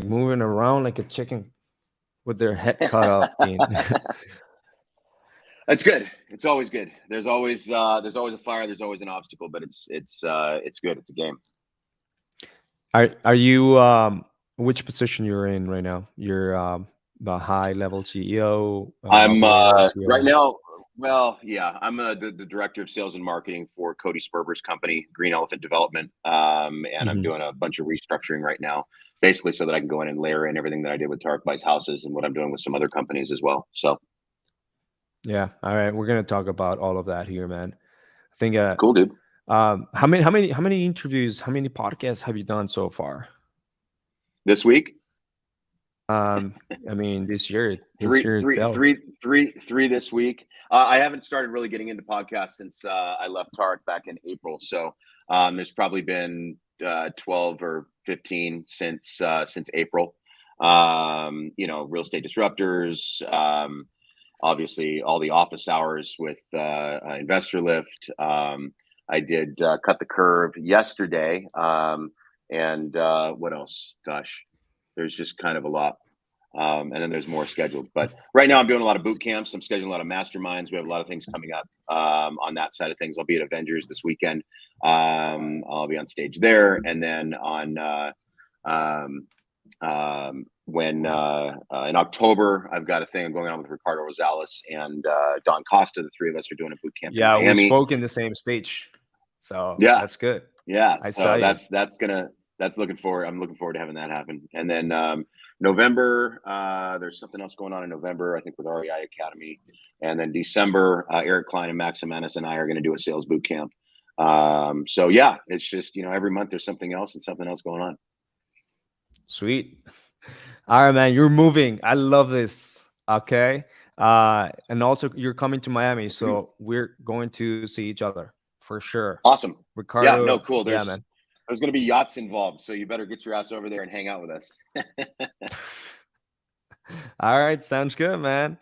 moving around like a chicken with their head cut off. Being That's good. It's always good. There's always a fire. There's always an obstacle, but it's good. It's a game. are you which position you're in right now? You're the high level CEO, I'm operator, right CEO. now. Well, yeah, I'm the director of sales and marketing for Cody Sperber's company, Green Elephant Development, and I'm Hmm. doing a bunch of restructuring right now, basically so that I can go in and layer in everything that I did with Tarek Vice Houses and what I'm doing with some other companies as well. So Yeah. All right. We're gonna talk about all of that here, man. I think. cool, dude. How many interviews? How many podcasts have you done so far? This week, Um, I mean, this three, year three, itself. three, three this week. I haven't started really getting into podcasts since I left Tarek back in April. So there's probably been 12 or 15 since April. Real estate disruptors. Obviously, all the office hours with Investor Lift. I did cut the curve yesterday. And what else? Gosh, there's just kind of a lot. And then there's more scheduled. But right now, I'm doing a lot of boot camps. I'm scheduling a lot of masterminds. We have a lot of things coming up on that side of things. I'll be at Avengers this weekend. I'll be on stage there, and then on um, when in October, I've got a thing going on with Ricardo Rosales and Don Costa. The three of us are doing a boot camp in Yeah, we Miami. spoke in the same stage, so Yeah, that's good. yeah. I saw So you. that's looking forward. I'm looking forward to having that happen. And then November, there's something else going on in November, I think, with REI Academy. And then December, Eric Klein and Max Amanis and I are going to do a sales boot camp. So yeah, it's just every month there's something else and something else going on. Sweet. All right, man. You're moving. I love this. Okay. And also you're coming to Miami, so we're going to see each other for sure. Awesome. Yeah, Ricardo, no, cool. yeah, There's man. there's going to be yachts involved, so you better get your ass over there and hang out with us. All right, sounds good, man.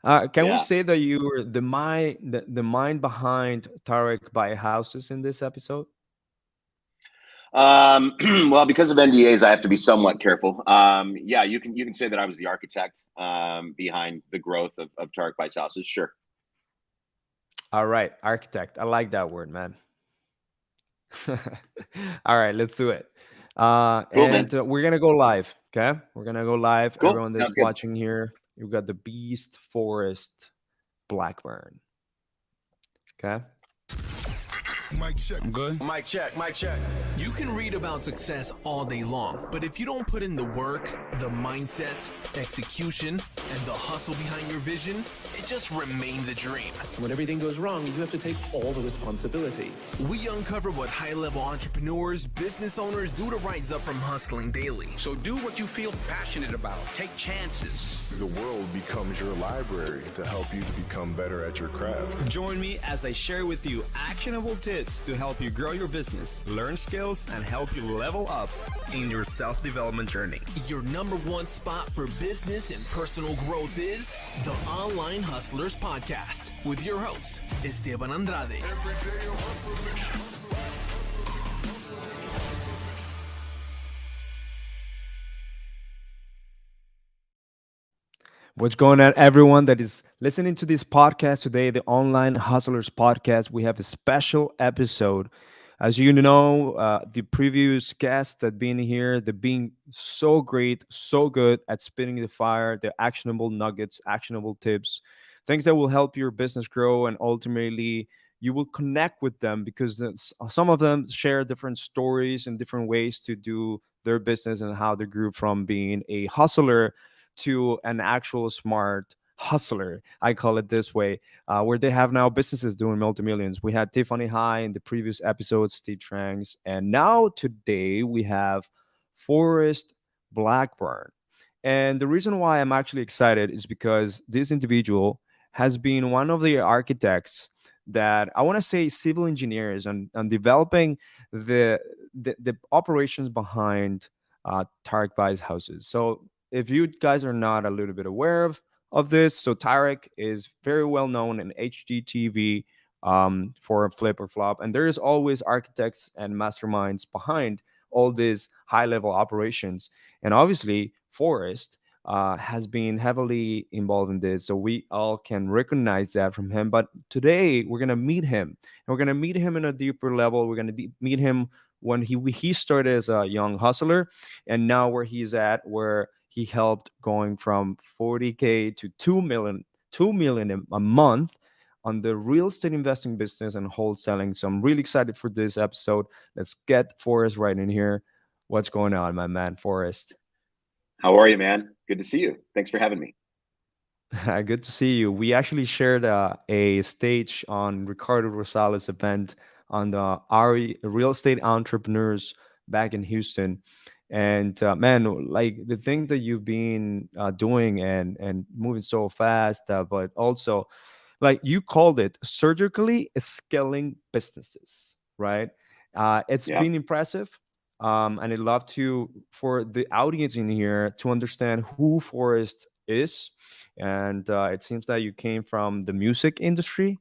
Can we Yeah. say that you were the mind behind Tarek Buy Houses in this episode? Well, because of NDAs, I have to be somewhat careful. Yeah, you can say that I was the architect behind the growth of Tarek Vice Houses. Sure. All right, architect. I like that word, man. All right, let's do it. Cool, man. And we're gonna go live. Okay, we're gonna go live. Cool. Everyone that's Sounds good. watching here, you got the Beast Forrest Blackburn. Okay. Mic check. I'm good. Mic check, mic check. You can read about success all day long, but if you don't put in the work, the mindset, execution, and the hustle behind your vision, it just remains a dream. When everything goes wrong, you have to take all the responsibility. We uncover what high-level entrepreneurs, business owners do to rise up from hustling daily. So do what you feel passionate about. Take chances. The world becomes your library to help you to become better at your craft. Join me as I share with you actionable tips to help you grow your business, learn skills, and help you level up in your self-development journey. Your number one spot for business and personal growth is the Online Hustlers Podcast with your host, Esteban Andrade. What's going on, everyone that is listening to this podcast today, the Online Hustlers Podcast? We have a special episode. As you know, the previous guests that been here, they've been so great, so good at spinning the fire, the actionable nuggets, actionable tips, things that will help your business grow, and ultimately you will connect with them because some of them share different stories and different ways to do their business and how they grew from being a hustler to an actual smart hustler. I call it this way, where they have now businesses doing multi-millions. We had Tiffany High in the previous episode, Steve Tranks, and now today we have Forrest Blackburn. And the reason why I'm actually excited is because this individual has been one of the architects that I want to say civil engineers on developing the operations behind Tarek Bai's houses. So if you guys are not a little bit aware of this, so Tarek is very well known in HGTV for Flip or Flop, and there is always architects and masterminds behind all these high level operations. And obviously, Forrest has been heavily involved in this, so we all can recognize that from him. But today we're gonna meet him, and we're gonna meet him in a deeper level. We're gonna meet him when he started as a young hustler, and now where he's at, where he helped going from 40K to 2 million a month on the real estate investing business and wholesaling. So I'm really excited for this episode. Let's get Forrest right in here. What's going on, my man, Forrest? How are you, man? Good to see you. Thanks for having me. Good to see you. We actually shared a stage on Ricardo Rosales' event on the RE Real Estate Entrepreneurs back in Houston. And man, like the things that you've been doing and moving so fast, but also like you called it surgically scaling businesses, right? It's Yeah. been impressive. And I'd love to, for the audience in here, to understand who Forrest is. And it seems that you came from the music industry.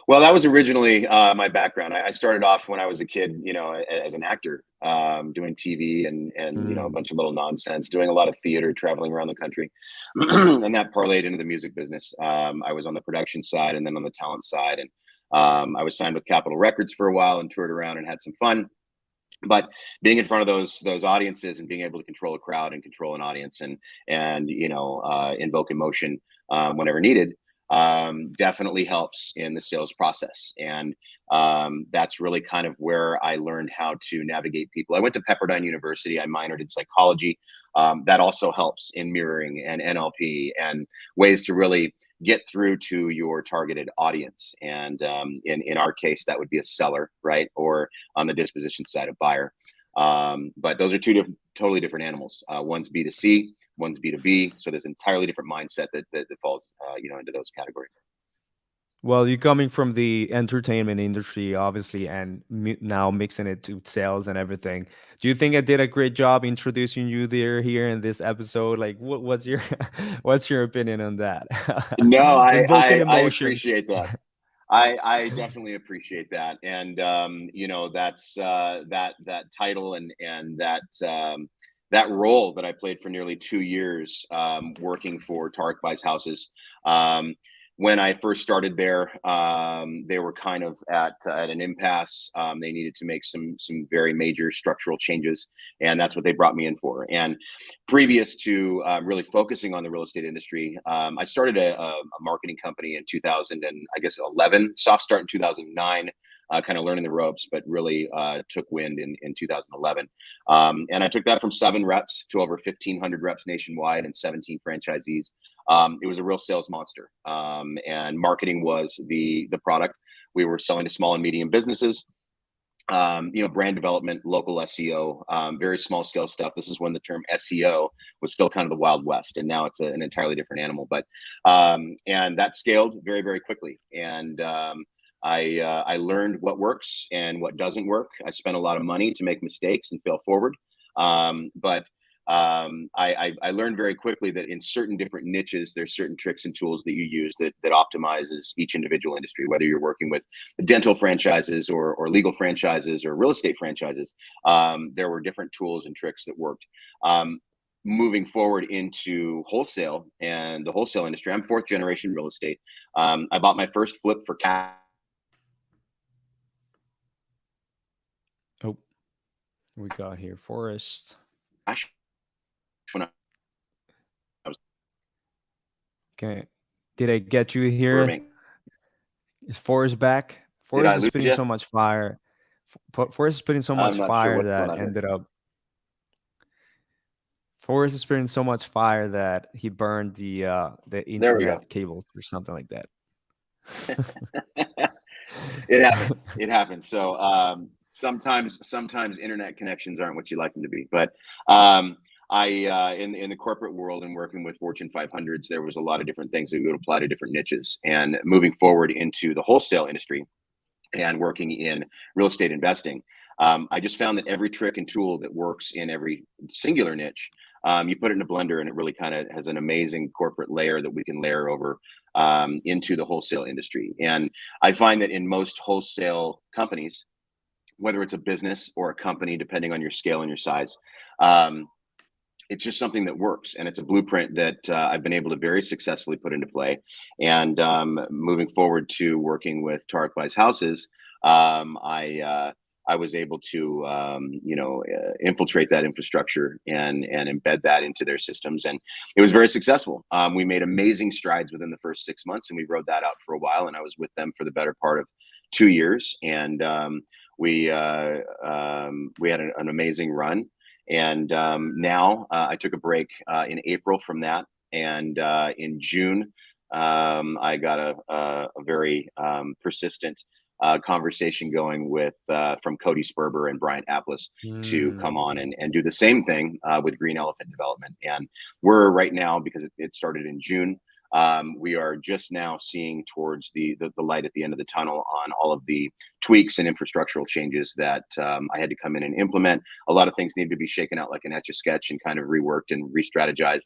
Well, that was originally my background. I started off when I was a kid, as an actor, doing TV and a Mm. bunch of little nonsense, doing a lot of theater, traveling around the country, and that parlayed into the music business. I was on the production side and then on the talent side, and I was signed with Capitol Records for a while and toured around and had some fun. But being in front of those audiences and being able to control a crowd and control an audience and invoke emotion whenever needed definitely helps in the sales process. And that's really kind of where I learned how to navigate people. I went to Pepperdine University. I minored in psychology. That also helps in mirroring and NLP and ways to really get through to your targeted audience. And in our case, that would be a seller, right? Or on the disposition side, a buyer. But those are totally different animals. One's B2C, one's B2B. So there's an entirely different mindset that falls, into those categories. Well, you're coming from the entertainment industry, obviously, and now mixing it to sales and everything. Do you think I did a great job introducing you there here in this episode? Like, what's your what's your opinion on that? No, Invoking I emotions. appreciate that. I definitely appreciate that, and that's that title and that role that I played for nearly 2 years, working for Tarek Buys Houses. When I first started there, they were kind of at an impasse. They needed to make some very major structural changes, and that's what they brought me in for. And previous to really focusing on the real estate industry, I started a marketing company in 2000 and I guess 11. Soft start in 2009. Kind of learning the ropes, but really took wind in 2011. And I took that from 7 reps to over 1,500 reps nationwide and 17 franchisees. It was a real sales monster, and marketing was the product. We were selling to small and medium businesses. Brand development, local SEO, very small scale stuff. This is when the term SEO was still kind of the Wild West, and now it's an entirely different animal. But and that scaled very, very quickly. And I learned what works and what doesn't work. I spent a lot of money to make mistakes and fail forward. But I learned very quickly that in certain different niches, there's certain tricks and tools that you use that optimizes each individual industry, whether you're working with dental franchises or legal franchises or real estate franchises. There were different tools and tricks that worked. Moving forward into wholesale and the wholesale industry, I'm 4th generation real estate. I bought my first flip for cash. Oh, we got here Forrest. When I was Okay, did I get you here? grooming. Is Forrest back? Did I Forrest is lose spitting you? so much fire. Forrest is spitting so I'm much not sure fire what's going that on here. ended up. Forrest is spitting so much fire that he burned the There we go. internet cables or something like that. It happens. It happens. So sometimes internet connections aren't what you like them to be. But I in the corporate world and working with Fortune 500s, there was a lot of different things that would apply to different niches. And moving forward into the wholesale industry and working in real estate investing, I just found that every trick and tool that works in every singular niche, you put it in a blender and it really kind of has an amazing corporate layer that we can layer over into the wholesale industry. And I find that in most wholesale companies, whether it's a business or a company, depending on your scale and your size. Um, it's just something that works, and it's a blueprint that I've been able to very successfully put into play. And moving forward to working with Tarek Wise Houses, I was able to infiltrate that infrastructure and embed that into their systems, and it was very successful. We made amazing strides within the first 6 months, and we rode that out for a while. And I was with them for the better part of 2 years, and we had an amazing run. And now I took a break in April from that. And in June, I got a very persistent conversation going with from Cody Sperber and Bryant Applis to come on and do the same thing with Green Elephant Development. And we're right now, because it started in June, we are just now seeing towards the light at the end of the tunnel on all of the tweaks and infrastructural changes that I had to come in and implement. A lot of things need to be shaken out like an Etch-a-Sketch and kind of reworked and re-strategized.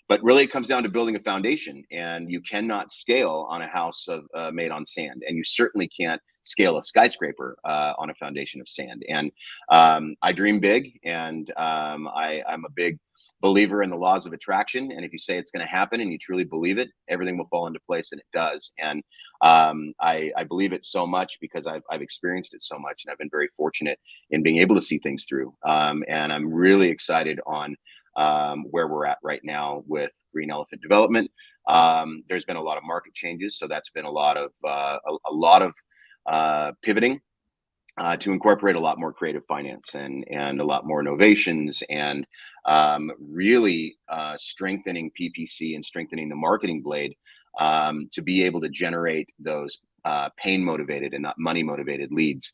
But really, it comes down to building a foundation, and you cannot scale on a house made on sand, and you certainly can't scale a skyscraper on a foundation of sand. And I dream big, and I'm a big believer in the laws of attraction. And if you say it's going to happen and you truly believe it, everything will fall into place, and it does. And I believe it so much because I've experienced it so much, and I've been very fortunate in being able to see things through. And I'm really excited on where we're at right now with Green Elephant Development. There's been a lot of market changes, so that's been a lot of pivoting to incorporate a lot more creative finance and a lot more innovations, and really strengthening PPC and strengthening the marketing blade to be able to generate those pain motivated and not money motivated leads,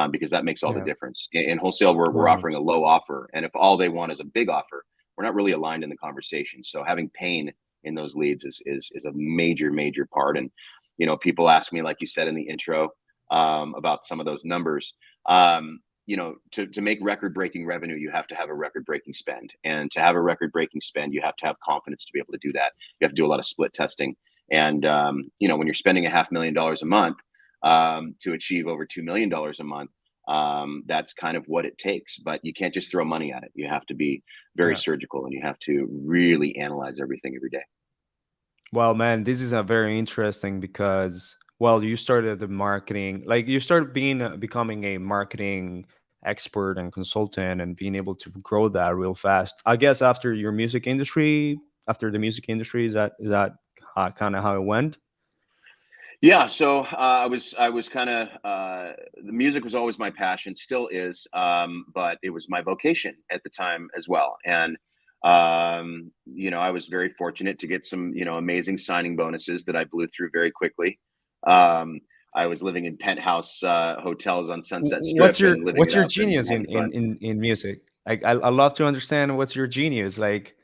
because that makes all the difference. In wholesale, we're offering a low offer, and if all they want is a big offer, we're not really aligned in the conversation. So having pain in those leads is a major part. And people ask me, like you said in the intro, about some of those numbers. To make record-breaking revenue, you have to have a record-breaking spend. And to have a record-breaking spend, you have to have confidence to be able to do that. You have to do a lot of split testing. And, when you're spending $500,000 a month to achieve over $2 million a month, that's kind of what it takes. But you can't just throw money at it. You have to be very surgical, and you have to really analyze everything every day. Well, man, this is a very interesting because, well, you started the marketing, like you started becoming a marketing expert and consultant and being able to grow that real fast. I guess after the music industry, is that kind of how it went? Yeah, so I was kind of the music was always my passion, still is, but it was my vocation at the time as well. And I was very fortunate to get some amazing signing bonuses that I blew through very quickly. I was living in penthouse hotels on Sunset Strip. What's your genius in music? Like I love to understand what's your genius, like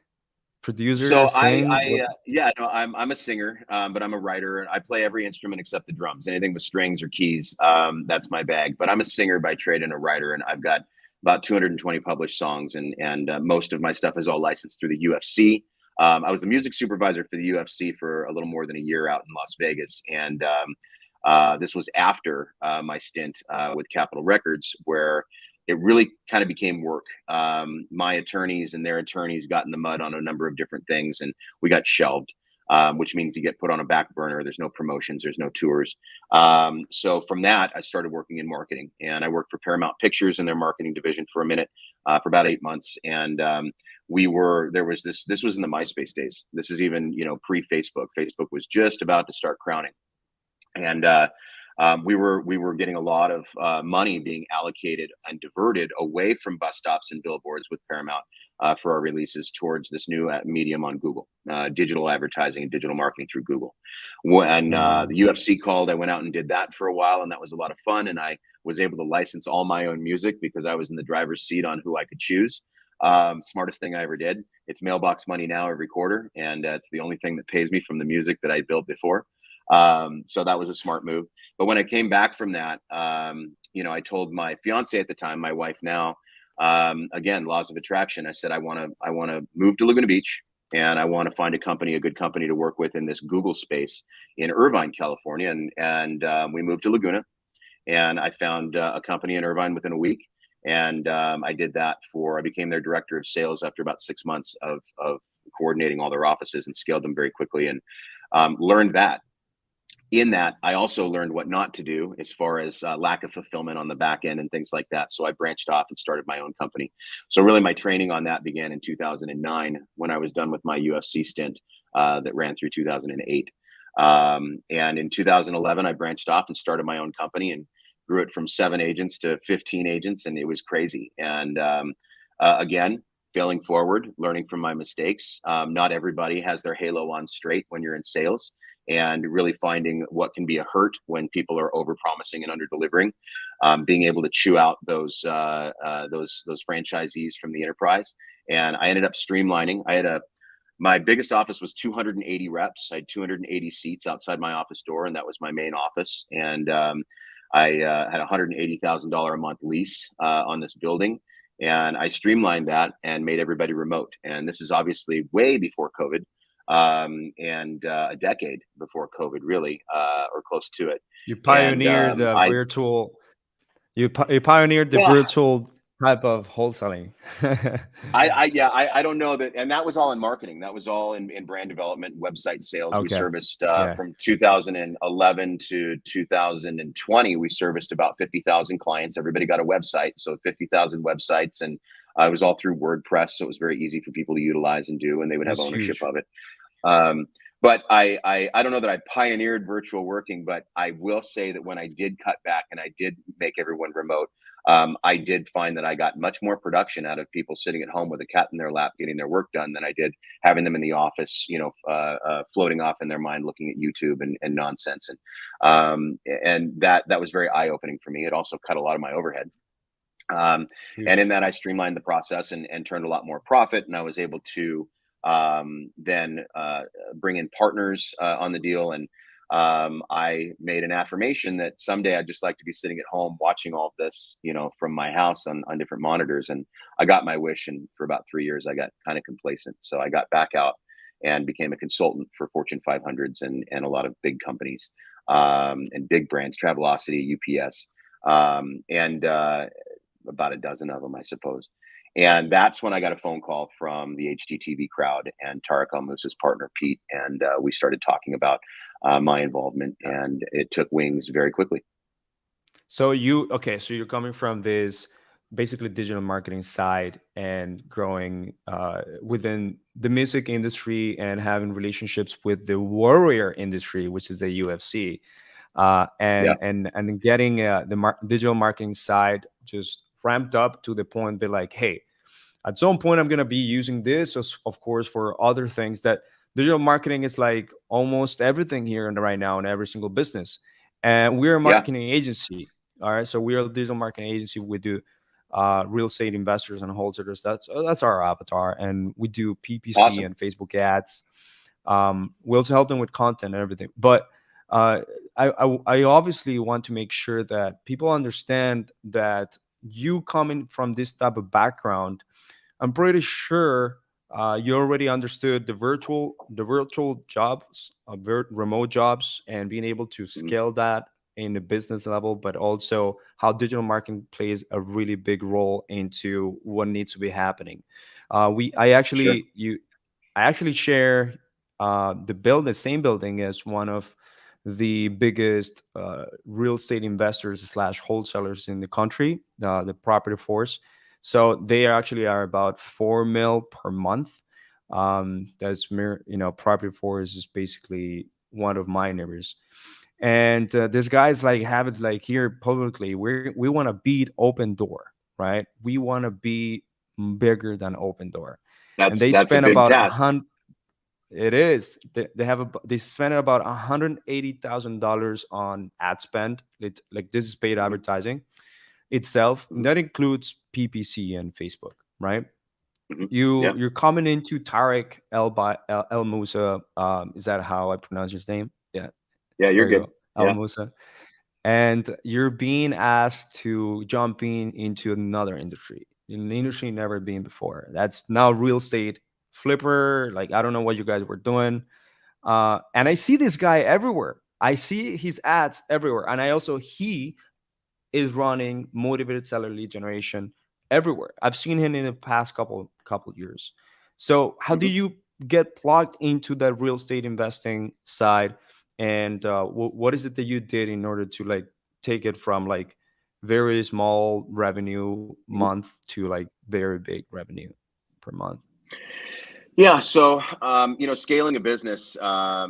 producer, so sing. I'm a singer, but I'm a writer. I play every instrument except the drums. Anything with strings or keys, that's my bag. But I'm a singer by trade and a writer, and I've got about 220 published songs, and most of my stuff is all licensed through the UFC. I was the music supervisor for the UFC for a little more than a year out in Las Vegas, and this was after my stint with Capitol Records, where it really kind of became work. My attorneys and their attorneys got in the mud on a number of different things, and we got shelved, which means you get put on a back burner. There's no promotions, there's no tours. So from that, I started working in marketing, and I worked for Paramount Pictures in their marketing division for a minute, for about 8 months. And this was in the MySpace days. This is even, pre-Facebook. Facebook was just about to start crowning. And we were getting a lot of money being allocated and diverted away from bus stops and billboards with Paramount for our releases towards this new medium on Google, digital advertising and digital marketing through Google. When the UFC called, I went out and did that for a while, and that was a lot of fun. And I was able to license all my own music because I was in the driver's seat on who I could choose. Smartest thing I ever did. It's mailbox money now every quarter, and it's the only thing that pays me from the music that I built before. So that was a smart move. But when I came back from that, I told my fiance at the time, my wife now, again, laws of attraction. I said, I want to move to Laguna Beach, and I want to find a good company to work with in this Google space in Irvine, California. And we moved to Laguna, and I found a company in Irvine within a week. And I did that I became their director of sales after about 6 months of coordinating all their offices, and scaled them very quickly, and learned that. In that, I also learned what not to do as far as lack of fulfillment on the back end and things like that. So I branched off and started my own company. So really, my training on that began in 2009 when I was done with my UFC stint that ran through 2008. And in 2011, I branched off and started my own company and grew it from 7 agents to 15 agents, and it was crazy. And again, failing forward, learning from my mistakes. Not everybody has their halo on straight when you're in sales, and really finding what can be a hurt when people are over promising and under delivering. Being able to chew out those franchisees from the enterprise. And I ended up streamlining. My biggest office was 280 reps. I had 280 seats outside my office door, and that was my main office. And I had a $180,000 a month lease on this building. And I streamlined that and made everybody remote. And this is obviously way before COVID, and a decade before COVID, really, or close to it. You pioneered And the virtual. You pioneered the well, virtual type of wholesaling. I don't know that, and that was all in marketing. That was all in brand development, website sales. We Okay. serviced Yeah. from 2011 to 2020. We serviced about 50,000 clients. Everybody got a website, so 50,000 websites, and it was all through WordPress, so it was very easy for people to utilize and do, and they would have It's ownership huge. of it. But I don't know that I pioneered virtual working, but I will say that when I did cut back and I did make everyone remote, I did find that I got much more production out of people sitting at home with a cat in their lap getting their work done than I did having them in the office, floating off in their mind looking at YouTube and nonsense. And that was very eye opening for me. It also cut a lot of my overhead. And Huge. in that, I streamlined the process and turned a lot more profit, and I was able to then bring in partners on the deal. And I made an affirmation that someday I'd just like to be sitting at home watching all of this, from my house on different monitors. And I got my wish. And for about 3 years, I got kind of complacent. So I got back out and became a consultant for Fortune 500s and a lot of big companies and big brands, Travelocity, UPS, and about a dozen of them, I suppose. And that's when I got a phone call from the HGTV crowd and Tarek Al Musa's partner, Pete. And we started talking about my involvement, and it took wings very quickly. So you're coming from this basically digital marketing side and growing within the music industry and having relationships with the warrior industry, which is the UFC, Yeah. and getting digital marketing side just ramped up to the point that, like, hey, at some point I'm going to be using this of course for other things. That digital marketing is like almost everything here and right now in every single business. And we're a Yeah. marketing agency. All right, so we're a digital marketing agency. We do real estate investors and wholesalers. That's our avatar. And we do PPC Awesome. and Facebook ads. We also help them with content and everything. But I obviously want to make sure that people understand that you coming from this type of background, I'm pretty sure you already understood the virtual jobs, remote jobs, and being able to scale that in the business level, but also how digital marketing plays a really big role into what needs to be happening. I Sure. actually share the same building as one of the biggest real estate investors slash wholesalers in the country, the Property Force. So they actually are about 4 mil per month. Property Force is basically one of my neighbors. And this guy's like have it like here publicly. We want to beat Open Door, right? We want to be bigger than Open Door. And they That's a spend big about task. it is. They spent about $180,000 on ad spend. It's like this is paid advertising itself. And that includes PPC and Facebook, right? Yeah. You're coming into Tarek El Musa. Is that how I pronounce his name? Yeah, Yeah, you're there you good. go, El Yeah. Musa. And you're being asked to jump into another industry, in an industry never been before. That's now real estate flipper. Like, I don't know what you guys were doing. And I see this guy everywhere. I see his ads everywhere. And I also, he is running motivated seller lead generation everywhere. I've seen him in the past couple years. So how do Mhm. you get plugged into that real estate investing side, and what is it that you did in order to like take it from like very small revenue Mhm. month to like very big revenue per month? Yeah, so scaling a business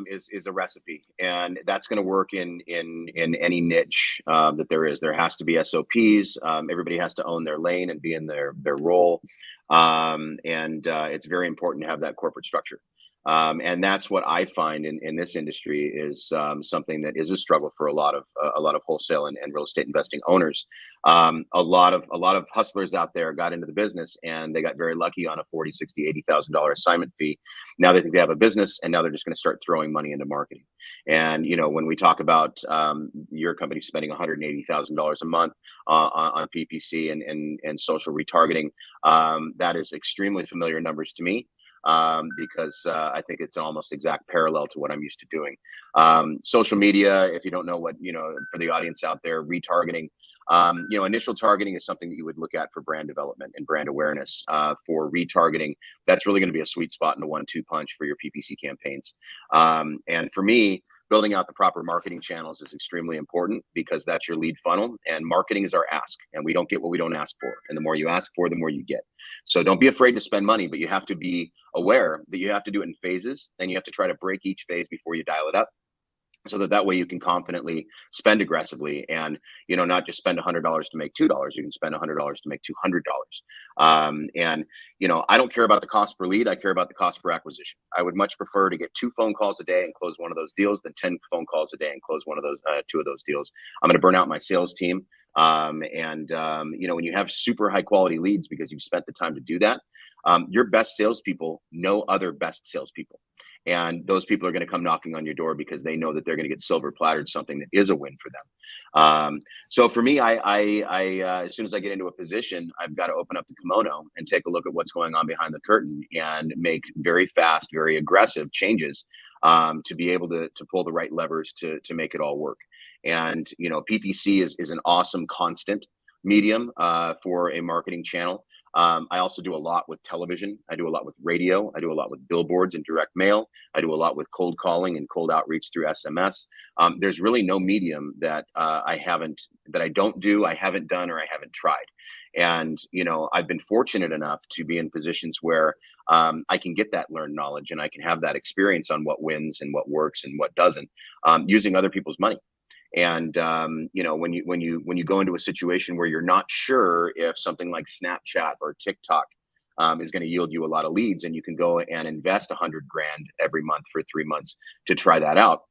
is a recipe, and that's going to work in any niche that there is. There has to be SOPs. Everybody has to own their lane and be in their role, and it's very important to have that corporate structure. And that's what I find in this industry is something that is a struggle for a lot of wholesale and real estate investing owners. A lot of hustlers out there got into the business and they got very lucky on a 40, 60, $80,000 assignment fee. Now they think they have a business and now they're just going to start throwing money into marketing. And when we talk about your company spending $180,000 a month on PPC and social retargeting, that is extremely familiar numbers to me, because I think it's an almost exact parallel to what I'm used to doing. Social media, if you don't know what, for the audience out there, retargeting, initial targeting is something that you would look at for brand development and brand awareness. For retargeting, that's really going to be a sweet spot in the 1-2 punch for your PPC campaigns. And for me, building out the proper marketing channels is extremely important because that's your lead funnel, and marketing is our ask, and we don't get what we don't ask for. And the more you ask for, the more you get. So don't be afraid to spend money, but you have to be aware that you have to do it in phases, and you have to try to break each phase before you dial it up, so that way you can confidently spend aggressively, and not just spend $100 to make $2. You can spend $100 to make $200. And I don't care about the cost per lead, I care about the cost per acquisition. I would much prefer to get 2 phone calls a day and close one of those deals than 10 phone calls a day and close one of those 2 of those deals. I'm going to burn out my sales team. When you have super high quality leads because you've spent the time to do that, your best salespeople know other best salespeople. And those people are going to come knocking on your door because they know that they're going to get silver plattered something that is a win for them. So for me, as soon as I get into a position, I've got to open up the kimono and take a look at what's going on behind the curtain and make very fast, very aggressive changes, to be able to pull the right levers to make it all work. And PPC is an awesome constant medium for a marketing channel. I also do a lot with television. I do a lot with radio. I do a lot with billboards and direct mail. I do a lot with cold calling and cold outreach through SMS. There's really no medium that I don't do, I haven't done, or I haven't tried. And I've been fortunate enough to be in positions where I can get that learned knowledge and I can have that experience on what wins and what works and what doesn't, using other people's money. And when you go into a situation where you're not sure if something like Snapchat or TikTok is going to yield you a lot of leads, and you can go and invest 100 grand every month for 3 months to try that out,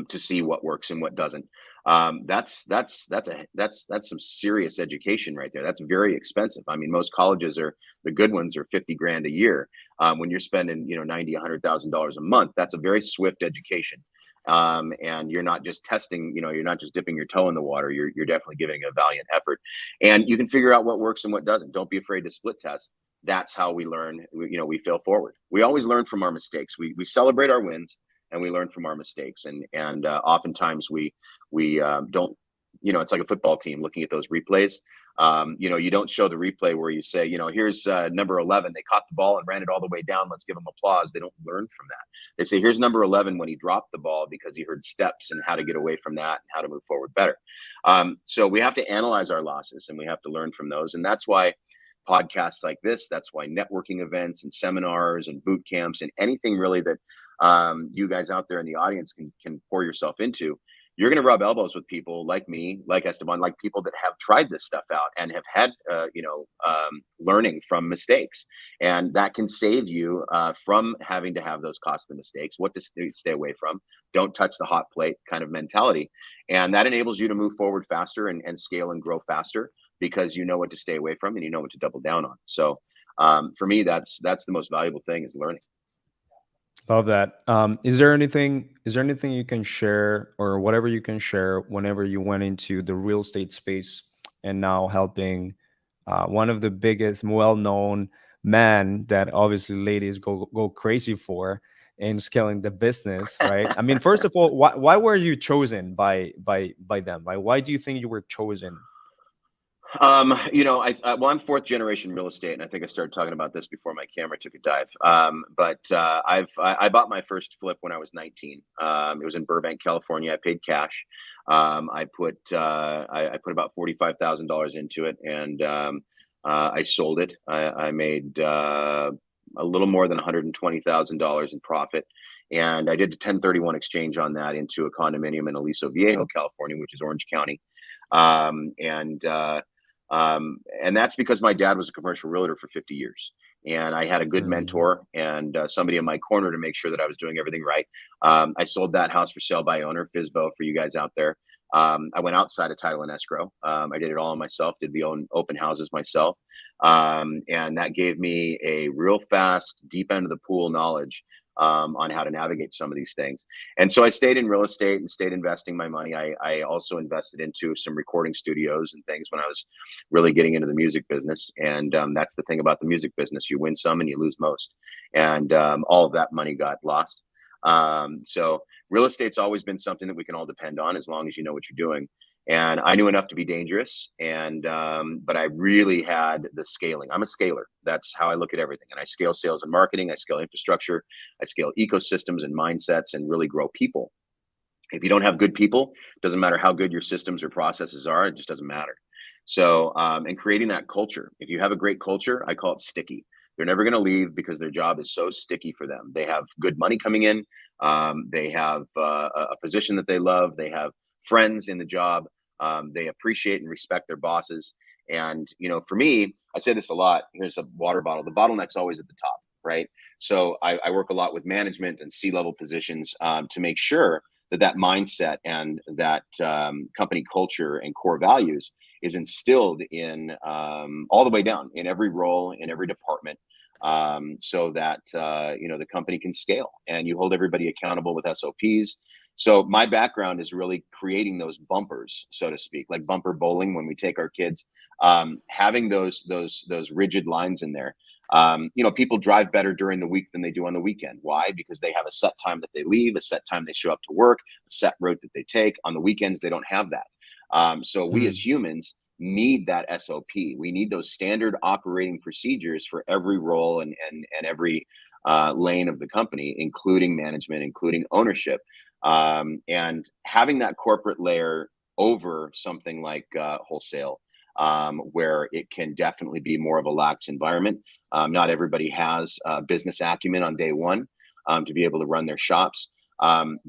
to see what works and what doesn't. That's some serious education right there. That's very expensive. I mean, most colleges, the good ones, are 50 grand a year. When you're spending 90, $100,000 a month, that's a very swift education. And you're not just testing, you're not just dipping your toe in the water. You're definitely giving a valiant effort, and you can figure out what works and what doesn't. Don't be afraid to split test. That's how we learn. We fail forward. We always learn from our mistakes. We celebrate our wins and we learn from our mistakes. And oftentimes we don't. It's like a football team looking at those replays. You don't show the replay where you say, here's number 11. They caught the ball and ran it all the way down. Let's give them applause. They don't learn from that. They say, here's number 11 when he dropped the ball because he heard steps and how to get away from that and how to move forward better. So we have to analyze our losses and we have to learn from those. And that's why podcasts like this, that's why networking events and seminars and boot camps and anything really that you guys out there in the audience can pour yourself into. You're going to rub elbows with people like me, like Esteban, like people that have tried this stuff out and have had, learning from mistakes. And that can save you from having to have those costly mistakes. What to stay away from. Don't touch the hot plate kind of mentality. And that enables you to move forward faster and scale and grow faster because you know what to stay away from and you know what to double down on. So for me, that's the most valuable thing, is learning. Love that. Is there anything you can share, or whatever you can share, whenever you went into the real estate space and now helping one of the biggest, well-known men that obviously ladies go crazy for, in scaling the business, right? I mean, first of all, why were you chosen by them? Like, why do you think you were chosen? Well, I'm fourth generation real estate, and I think I started talking about this before my camera took a dive. I bought my first flip when I was 19. It was in Burbank, California. I paid cash. I put about $45,000 into it, and I sold it. I made a little more than $120,000 in profit. And I did a 1031 exchange on that into a condominium in Aliso Viejo, California, which is Orange County. And that's because my dad was a commercial realtor for 50 years. And I had a good mentor and somebody in my corner to make sure that I was doing everything right. I sold that house for sale by owner, FSBO, for you guys out there. I went outside of title and escrow. I did it all myself, did the open houses myself. And that gave me a real fast, deep end of the pool knowledge on how to navigate some of these things. And so I stayed in real estate and stayed investing my money. I also invested into some recording studios and things when I was really getting into the music business. And that's the thing about the music business. You win some and you lose most. And all of that money got lost. So real estate's always been something that we can all depend on as long as you know what you're doing. And I knew enough to be dangerous. And but I really had the scaling. I'm a scaler. That's how I look at everything. And I scale sales and marketing. I scale infrastructure. I scale ecosystems and mindsets and really grow people. If you don't have good people, it doesn't matter how good your systems or processes are. It just doesn't matter. So, and creating that culture. If you have a great culture, I call it sticky. They're never going to leave because their job is so sticky for them. They have good money coming in. They have a position that they love. They have friends in the job. They appreciate and respect their bosses. And, for me, I say this a lot. Here's a water bottle. The bottleneck's always at the top, right? So I work a lot with management and C-level positions to make sure that mindset and that company culture and core values is instilled in all the way down in every role, in every department, so that, the company can scale and you hold everybody accountable with SOPs. So my background is really creating those bumpers, so to speak, like bumper bowling when we take our kids, having those rigid lines in there. People drive better during the week than they do on the weekend. Why? Because they have a set time that they leave, a set time they show up to work, a set route that they take. On the weekends, they don't have that. So we as humans need that SOP. We need those standard operating procedures for every role and every lane of the company, including management, including ownership. And having that corporate layer over something like wholesale, where it can definitely be more of a lax environment. Not everybody has business acumen on day one to be able to run their shops.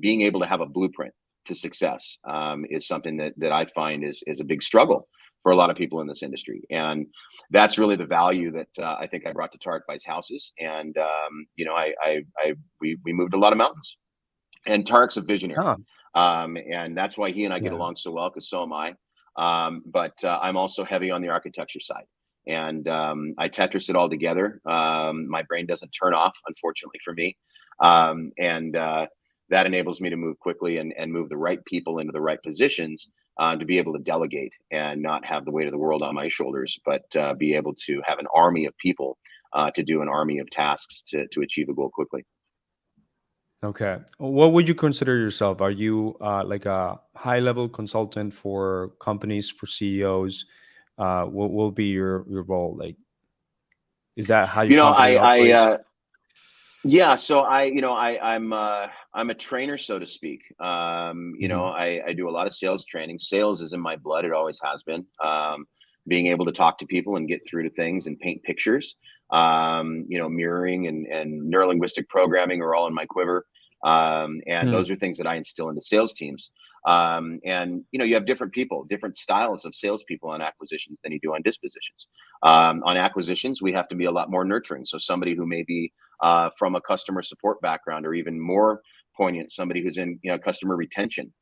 Being able to have a blueprint to success is something that I find is a big struggle for a lot of people in this industry. And that's really the value that I think I brought to Tarek Buy's houses. And, we moved a lot of mountains. And Tarek's a visionary. And that's why he and I get along so well, because so am I. But I'm also heavy on the architecture side. And I Tetris it all together. My brain doesn't turn off, unfortunately for me. That enables me to move quickly and move the right people into the right positions to be able to delegate and not have the weight of the world on my shoulders, but be able to have an army of people to do an army of tasks to achieve a goal quickly. Okay. What would you consider yourself? Are you like a high-level consultant for companies, for CEOs? What will be your role? Like, is that how your company operates? Yeah. So I'm a trainer, so to speak. I do a lot of sales training. Sales is in my blood. It always has been. Being able to talk to people and get through to things and paint pictures, mirroring and neurolinguistic programming are all in my quiver. And those are things that I instill into sales teams. You have different people, different styles of salespeople on acquisitions than you do on dispositions. On acquisitions, we have to be a lot more nurturing. So somebody who may be from a customer support background, or even more poignant, somebody who's in customer retention,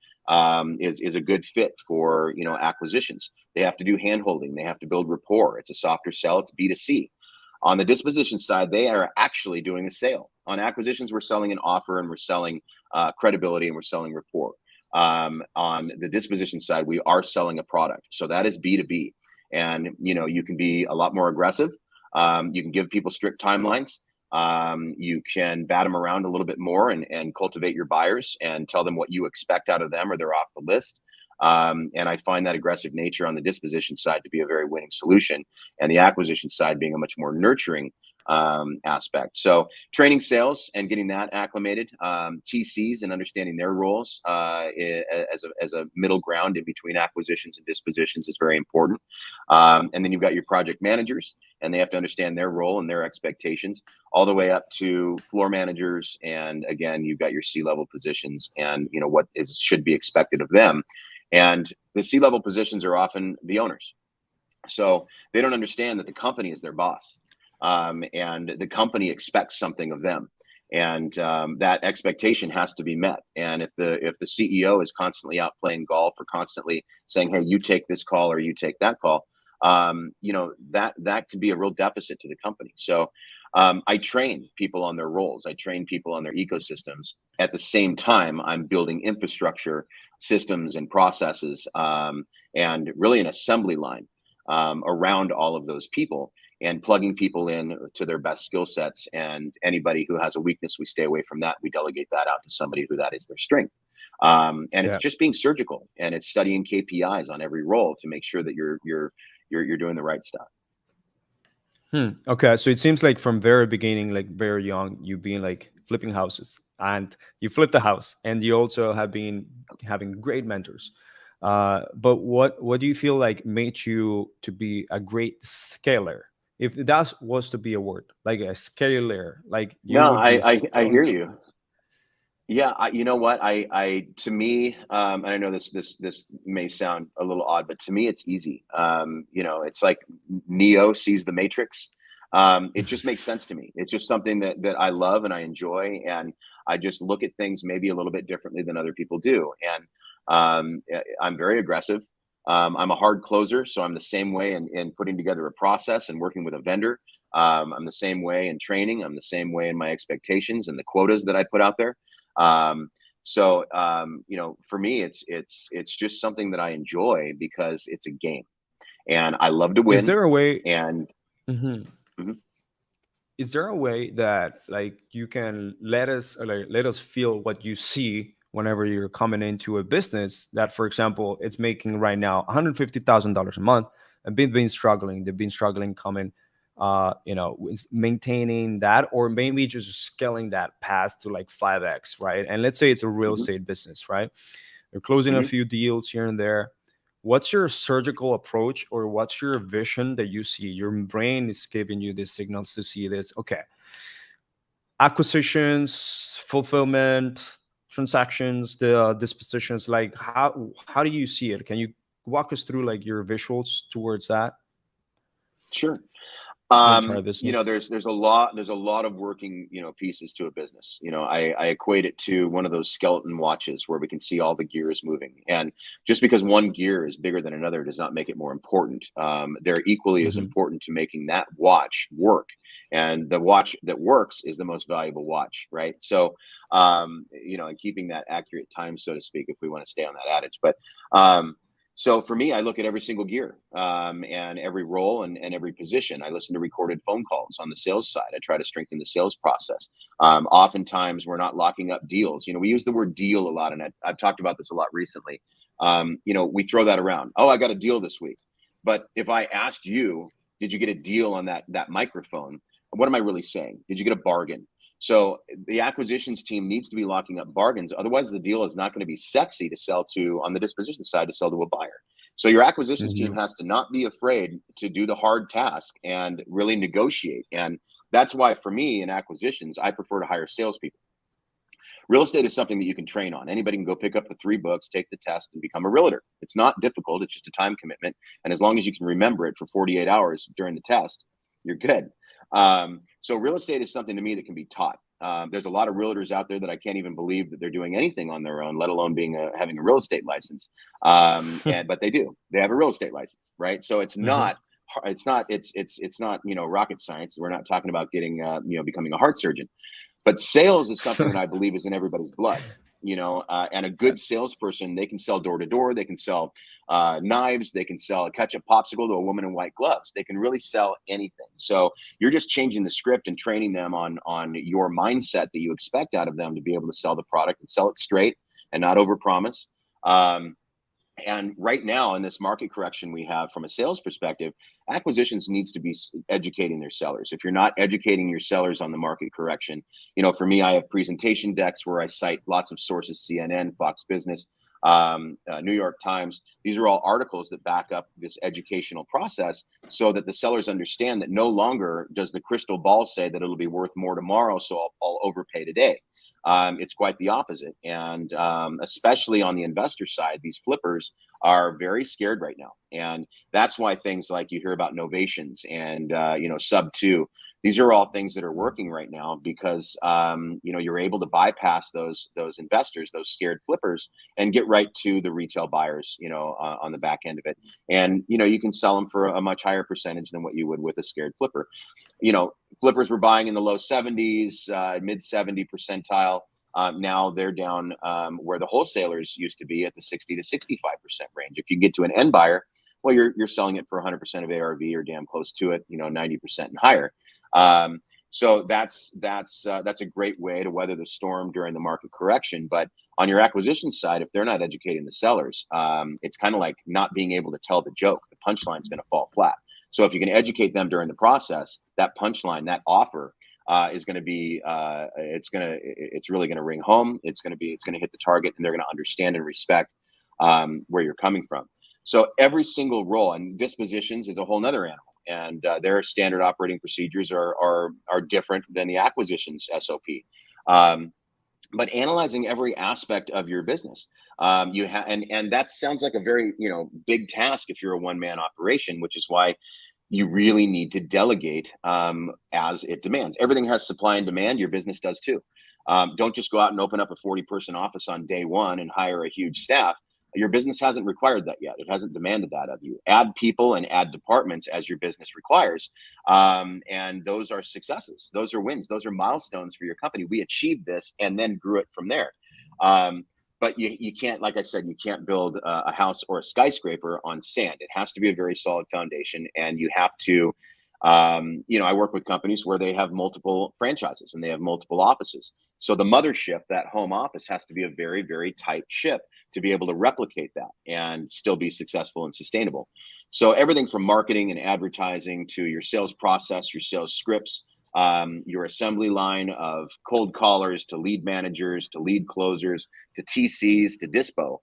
is a good fit for acquisitions. They have to do hand holding. They have to build rapport. It's a softer sell. It's B2C. On the disposition side, they are actually doing a sale. On acquisitions, we're selling an offer and we're selling credibility and we're selling rapport. On the disposition side, we are selling a product. So that is B2B. And, you can be a lot more aggressive. You can give people strict timelines. You can bat them around a little bit more and cultivate your buyers and tell them what you expect out of them, or they're off the list. And I find that aggressive nature on the disposition side to be a very winning solution, and the acquisition side being a much more nurturing aspect. So training sales and getting that acclimated, TCs and understanding their roles as a middle ground in between acquisitions and dispositions is very important. And then you've got your project managers, and they have to understand their role and their expectations, all the way up to floor managers. And again, you've got your C-level positions and what should be expected of them. And the C-level positions are often the owners. So they don't understand that the company is their boss. And the company expects something of them, and that expectation has to be met. And if the CEO is constantly out playing golf or constantly saying, "Hey, you take this call or you take that call," that could be a real deficit to the company. So I train people on their roles. I train people on their ecosystems. At the same time, I'm building infrastructure, systems, and processes, and really an assembly line around all of those people, and plugging people in to their best skill sets. And anybody who has a weakness, we stay away from that. We delegate that out to somebody who that is their strength. And it's just being surgical, and it's studying KPIs on every role to make sure that you're doing the right stuff. Okay, so it seems like from very beginning, like very young, you've been like flipping houses, and you flipped the house, and you also have been having great mentors. But what do you feel like made you to be a great scaler? If that was to be a word, like a scaler, like you No, would be I scaling hear people. you. Yeah, you know what? To me, and I know this may sound a little odd, but to me, it's easy. It's like Neo sees the Matrix. It just makes sense to me. It's just something that I love and I enjoy, and I just look at things maybe a little bit differently than other people do. And I'm very aggressive. I'm a hard closer, so I'm the same way in putting together a process and working with a vendor. I'm the same way in training. I'm the same way in my expectations and the quotas that I put out there. For me, it's just something that I enjoy because it's a game, and I love to Is win. there a way? And Mhm. Mhm. Is there a way that like you can let us, or like, let us feel what you see whenever you're coming into a business that, for example, it's making right now $150,000 a month, and they've been struggling coming, with maintaining that, or maybe just scaling that past to like 5x, right? And let's say it's a real Mhm. estate business, right? They're closing a Mhm. few deals here and there. What's your surgical approach, or what's your vision that you see? Your brain is giving you these signals to see this. Okay, acquisitions, fulfillment, transactions, the dispositions. Like how do you see it? Can you walk us through like your visuals towards that Sure. entire business? There's a lot of working, pieces to a business. I equate it to one of those skeleton watches where we can see all the gears moving. And just because one gear is bigger than another does not make it more important. They're equally as Mhm. important to making that watch work. And the watch that works is the most valuable watch, right? So, and keeping that accurate time, so to speak, if we want to stay on that adage. But so for me, I look at every single gear, and every role and every position. I listen to recorded phone calls on the sales side. I try to strengthen the sales process. Oftentimes, we're not locking up deals. We use the word deal a lot, and I've talked about this a lot recently. We throw that around. Oh, I got a deal this week. But if I asked you, did you get a deal on that microphone? What am I really saying? Did you get a bargain? So the acquisitions team needs to be locking up bargains. Otherwise, the deal is not going to be sexy to sell to on the disposition side to sell to a buyer. So your acquisitions team Mhm. has to not be afraid to do the hard task and really negotiate. And that's why for me in acquisitions, I prefer to hire salespeople. Real estate is something that you can train on. Anybody can go pick up the 3 books, take the test, and become a realtor. It's not difficult. It's just a time commitment. And as long as you can remember it for 48 hours during the test, you're good. So real estate is something to me that can be taught. There's a lot of realtors out there that I can't even believe that they're doing anything on their own, let alone having a real estate license. But they do. They have a real estate license, right? So it's Mhm. not. It's not rocket science. We're not talking about getting becoming a heart surgeon, but sales is something that I believe is in everybody's blood. and a good salesperson, they can sell door to door. They can sell knives. They can sell a ketchup popsicle to a woman in white gloves. They can really sell anything. So you're just changing the script and training them on your mindset that you expect out of them to be able to sell the product and sell it straight and not overpromise. And right now in this market correction we have from a sales perspective, acquisitions needs to be educating their sellers. If you're not educating your sellers on the market correction, for me, I have presentation decks where I cite lots of sources, CNN, Fox Business, New York Times. These are all articles that back up this educational process so that the sellers understand that no longer does the crystal ball say that it'll be worth more tomorrow, so I'll overpay today. It's quite the opposite. And especially on the investor side, these flippers are very scared right now. And that's why things like you hear about novations and, sub 2, these are all things that are working right now because, you're able to bypass those investors, those scared flippers, and get right to the retail buyers, on the back end of it. And, you can sell them for a much higher percentage than what you would with a scared flipper. Flippers were buying in the low 70s, mid 70 percentile. Now they're down where the wholesalers used to be at the 60 to 65% range. If you get to an end buyer, well, you're selling it for 100% of ARV or damn close to it, 90% and higher. So that's a great way to weather the storm during the market correction. But on your acquisition side, if they're not educating the sellers, it's kind of like not being able to tell the joke. The punchline is going to fall flat. So if you can educate them during the process, that punchline, that offer is going to be, it's really going to ring home. It's going to hit the target, and they're going to understand and respect where you're coming from. So every single role, and dispositions is a whole nother animal, and their standard operating procedures are different than the acquisitions SOP. But analyzing every aspect of your business, and that sounds like a very big task if you're a one-man operation, which is why you really need to delegate as it demands. Everything has supply and demand. Your business does too. Don't just go out and open up a 40-person office on day one and hire a huge staff. Your business hasn't required that yet. It hasn't demanded that of you. Add people and add departments as your business requires. And those are successes. Those are wins. Those are milestones for your company. We achieved this and then grew it from there. But you can't, like I said, you can't build a house or a skyscraper on sand. It has to be a very solid foundation. And you have to, I work with companies where they have multiple franchises and they have multiple offices. So the mothership, that home office, has to be a very, very tight ship to be able to replicate that and still be successful and sustainable. So everything from marketing and advertising to your sales process, your sales scripts, your assembly line of cold callers to lead managers to lead closers to TCs to dispo.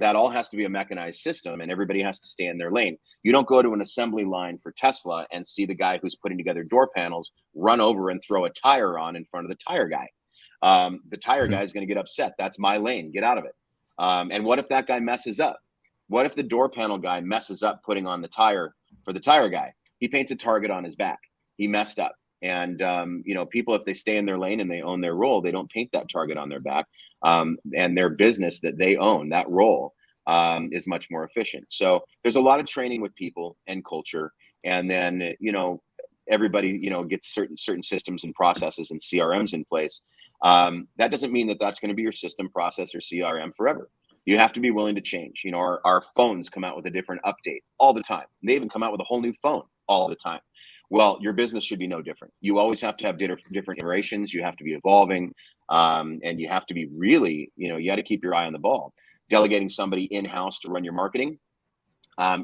That all has to be a mechanized system, and everybody has to stay in their lane. You don't go to an assembly line for Tesla and see the guy who's putting together door panels run over and throw a tire on in front of the tire guy. The tire guy is going to get upset. That's my lane. Get out of it. And what if that guy messes up? What if the door panel guy messes up putting on the tire for the tire guy? He paints a target on his back. He messed up. And, people, if they stay in their lane and they own their role, they don't paint that target on their back. And their business that they own, that role, is much more efficient. So there's a lot of training with people and culture. And then, everybody, gets certain systems and processes and CRMs in place. That doesn't mean that that's going to be your system, process, or CRM forever. You have to be willing to change. Our phones come out with a different update all the time. They even come out with a whole new phone all the time. Well, your business should be no different. You always have to have different iterations. You have to be evolving, and you have to be really, you got to keep your eye on the ball. Delegating somebody in-house to run your marketing,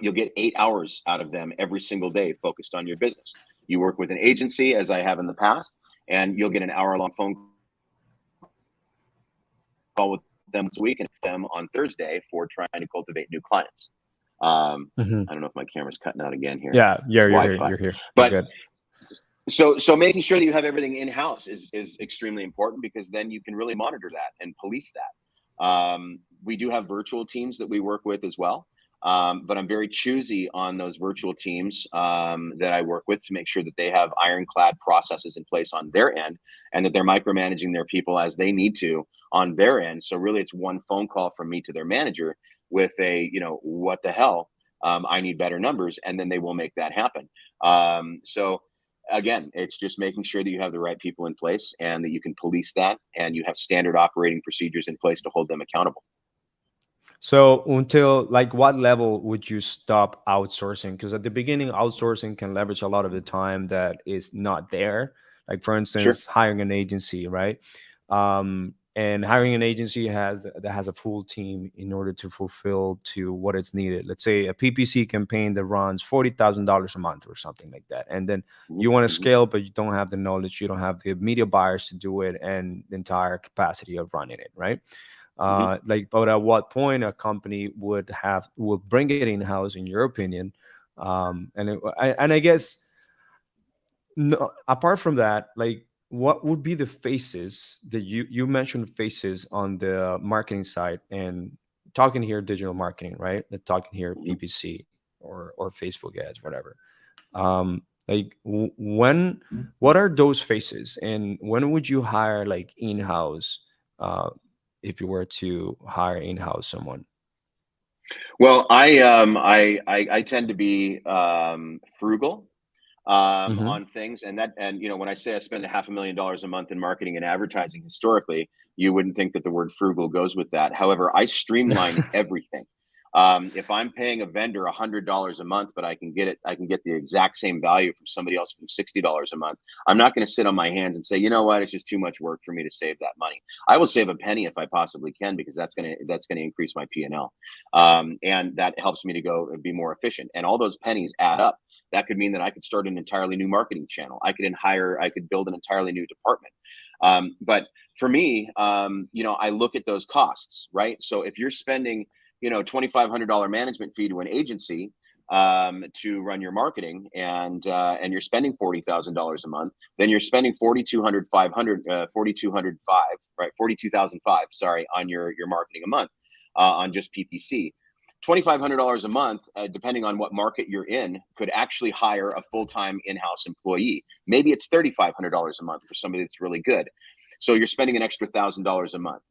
you'll get 8 hours out of them every single day focused on your business. You work with an agency, as I have in the past, and you'll get an hour-long phone call with them this week and them on Thursday for trying to cultivate new clients. I don't know if my camera's cutting out again here. Yeah, you're here. But good. So making sure that you have everything in-house is extremely important, because then you can really monitor that and police that. We do have virtual teams that we work with as well. But I'm very choosy on those virtual teams that I work with to make sure that they have ironclad processes in place on their end, and that they're micromanaging their people as they need to on their end. So really it's one phone call from me to their manager with a, what the hell, I need better numbers, and then they will make that happen. So again, it's just making sure that you have the right people in place and that you can police that, and you have standard operating procedures in place to hold them accountable. So until like what level would you stop outsourcing? Because at the beginning, outsourcing can leverage a lot of the time that is not there. Like for Sure. instance, hiring an agency, right? And hiring an agency that has a full team in order to fulfill to what is needed. Let's say a PPC campaign that runs $40,000 a month or something like that, and then you want to Mm-hmm. scale, but you don't have the knowledge, you don't have the media buyers to do it, and the entire capacity of running it, right? Mm-hmm. Like, but at what point a company would bring it in house, in your opinion? And I guess, no, apart from that, like, what would be the phases that you mentioned phases on the marketing side, and talking here digital marketing, right? Not talking here Mm-hmm. PPC or Facebook ads, whatever. Like, when, what are those phases, and when would you hire like in-house, uh, if you were to hire in-house someone? Well, I tend to be frugal Hmm. on things, and when I say I spend $500,000 a month in marketing and advertising historically, you wouldn't think that the word frugal goes with that. However, I streamline everything. If I'm paying a vendor $100 a month, but I can get the exact same value from somebody else from $60 a month, I'm not going to sit on my hands and say, you know what, it's just too much work for me to save that money. I will save a penny if I possibly can, because that's going to increase my P&L, and that helps me to go and be more efficient. And all those pennies add up. That could mean that I could start an entirely new marketing channel. I could build an entirely new department. But for me, I look at those costs, right? So if you're spending, $2,500 management fee to an agency to run your marketing, and you're spending $40,000 a month, then you're spending 42,500, sorry, on your marketing a month, on just PPC. $2,500 a month, depending on what market you're in, could actually hire a full-time in-house employee. Maybe it's $3,500 a month for somebody that's really good. So you're spending an extra $1,000 a month.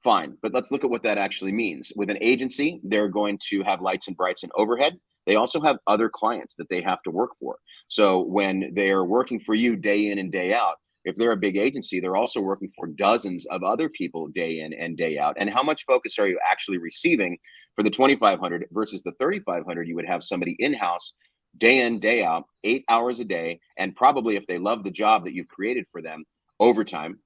Fine, but let's look at what that actually means. With an agency, they're going to have lights and brights and overhead. They also have other clients that they have to work for. So when they're working for you day in and day out, if they're a big agency, they're also working for dozens of other people day in and day out. And how much focus are you actually receiving for the 2,500 versus the 3,500? You would have somebody in-house day in, day out, 8 hours a day, and probably, if they love the job that you've created for them, overtime.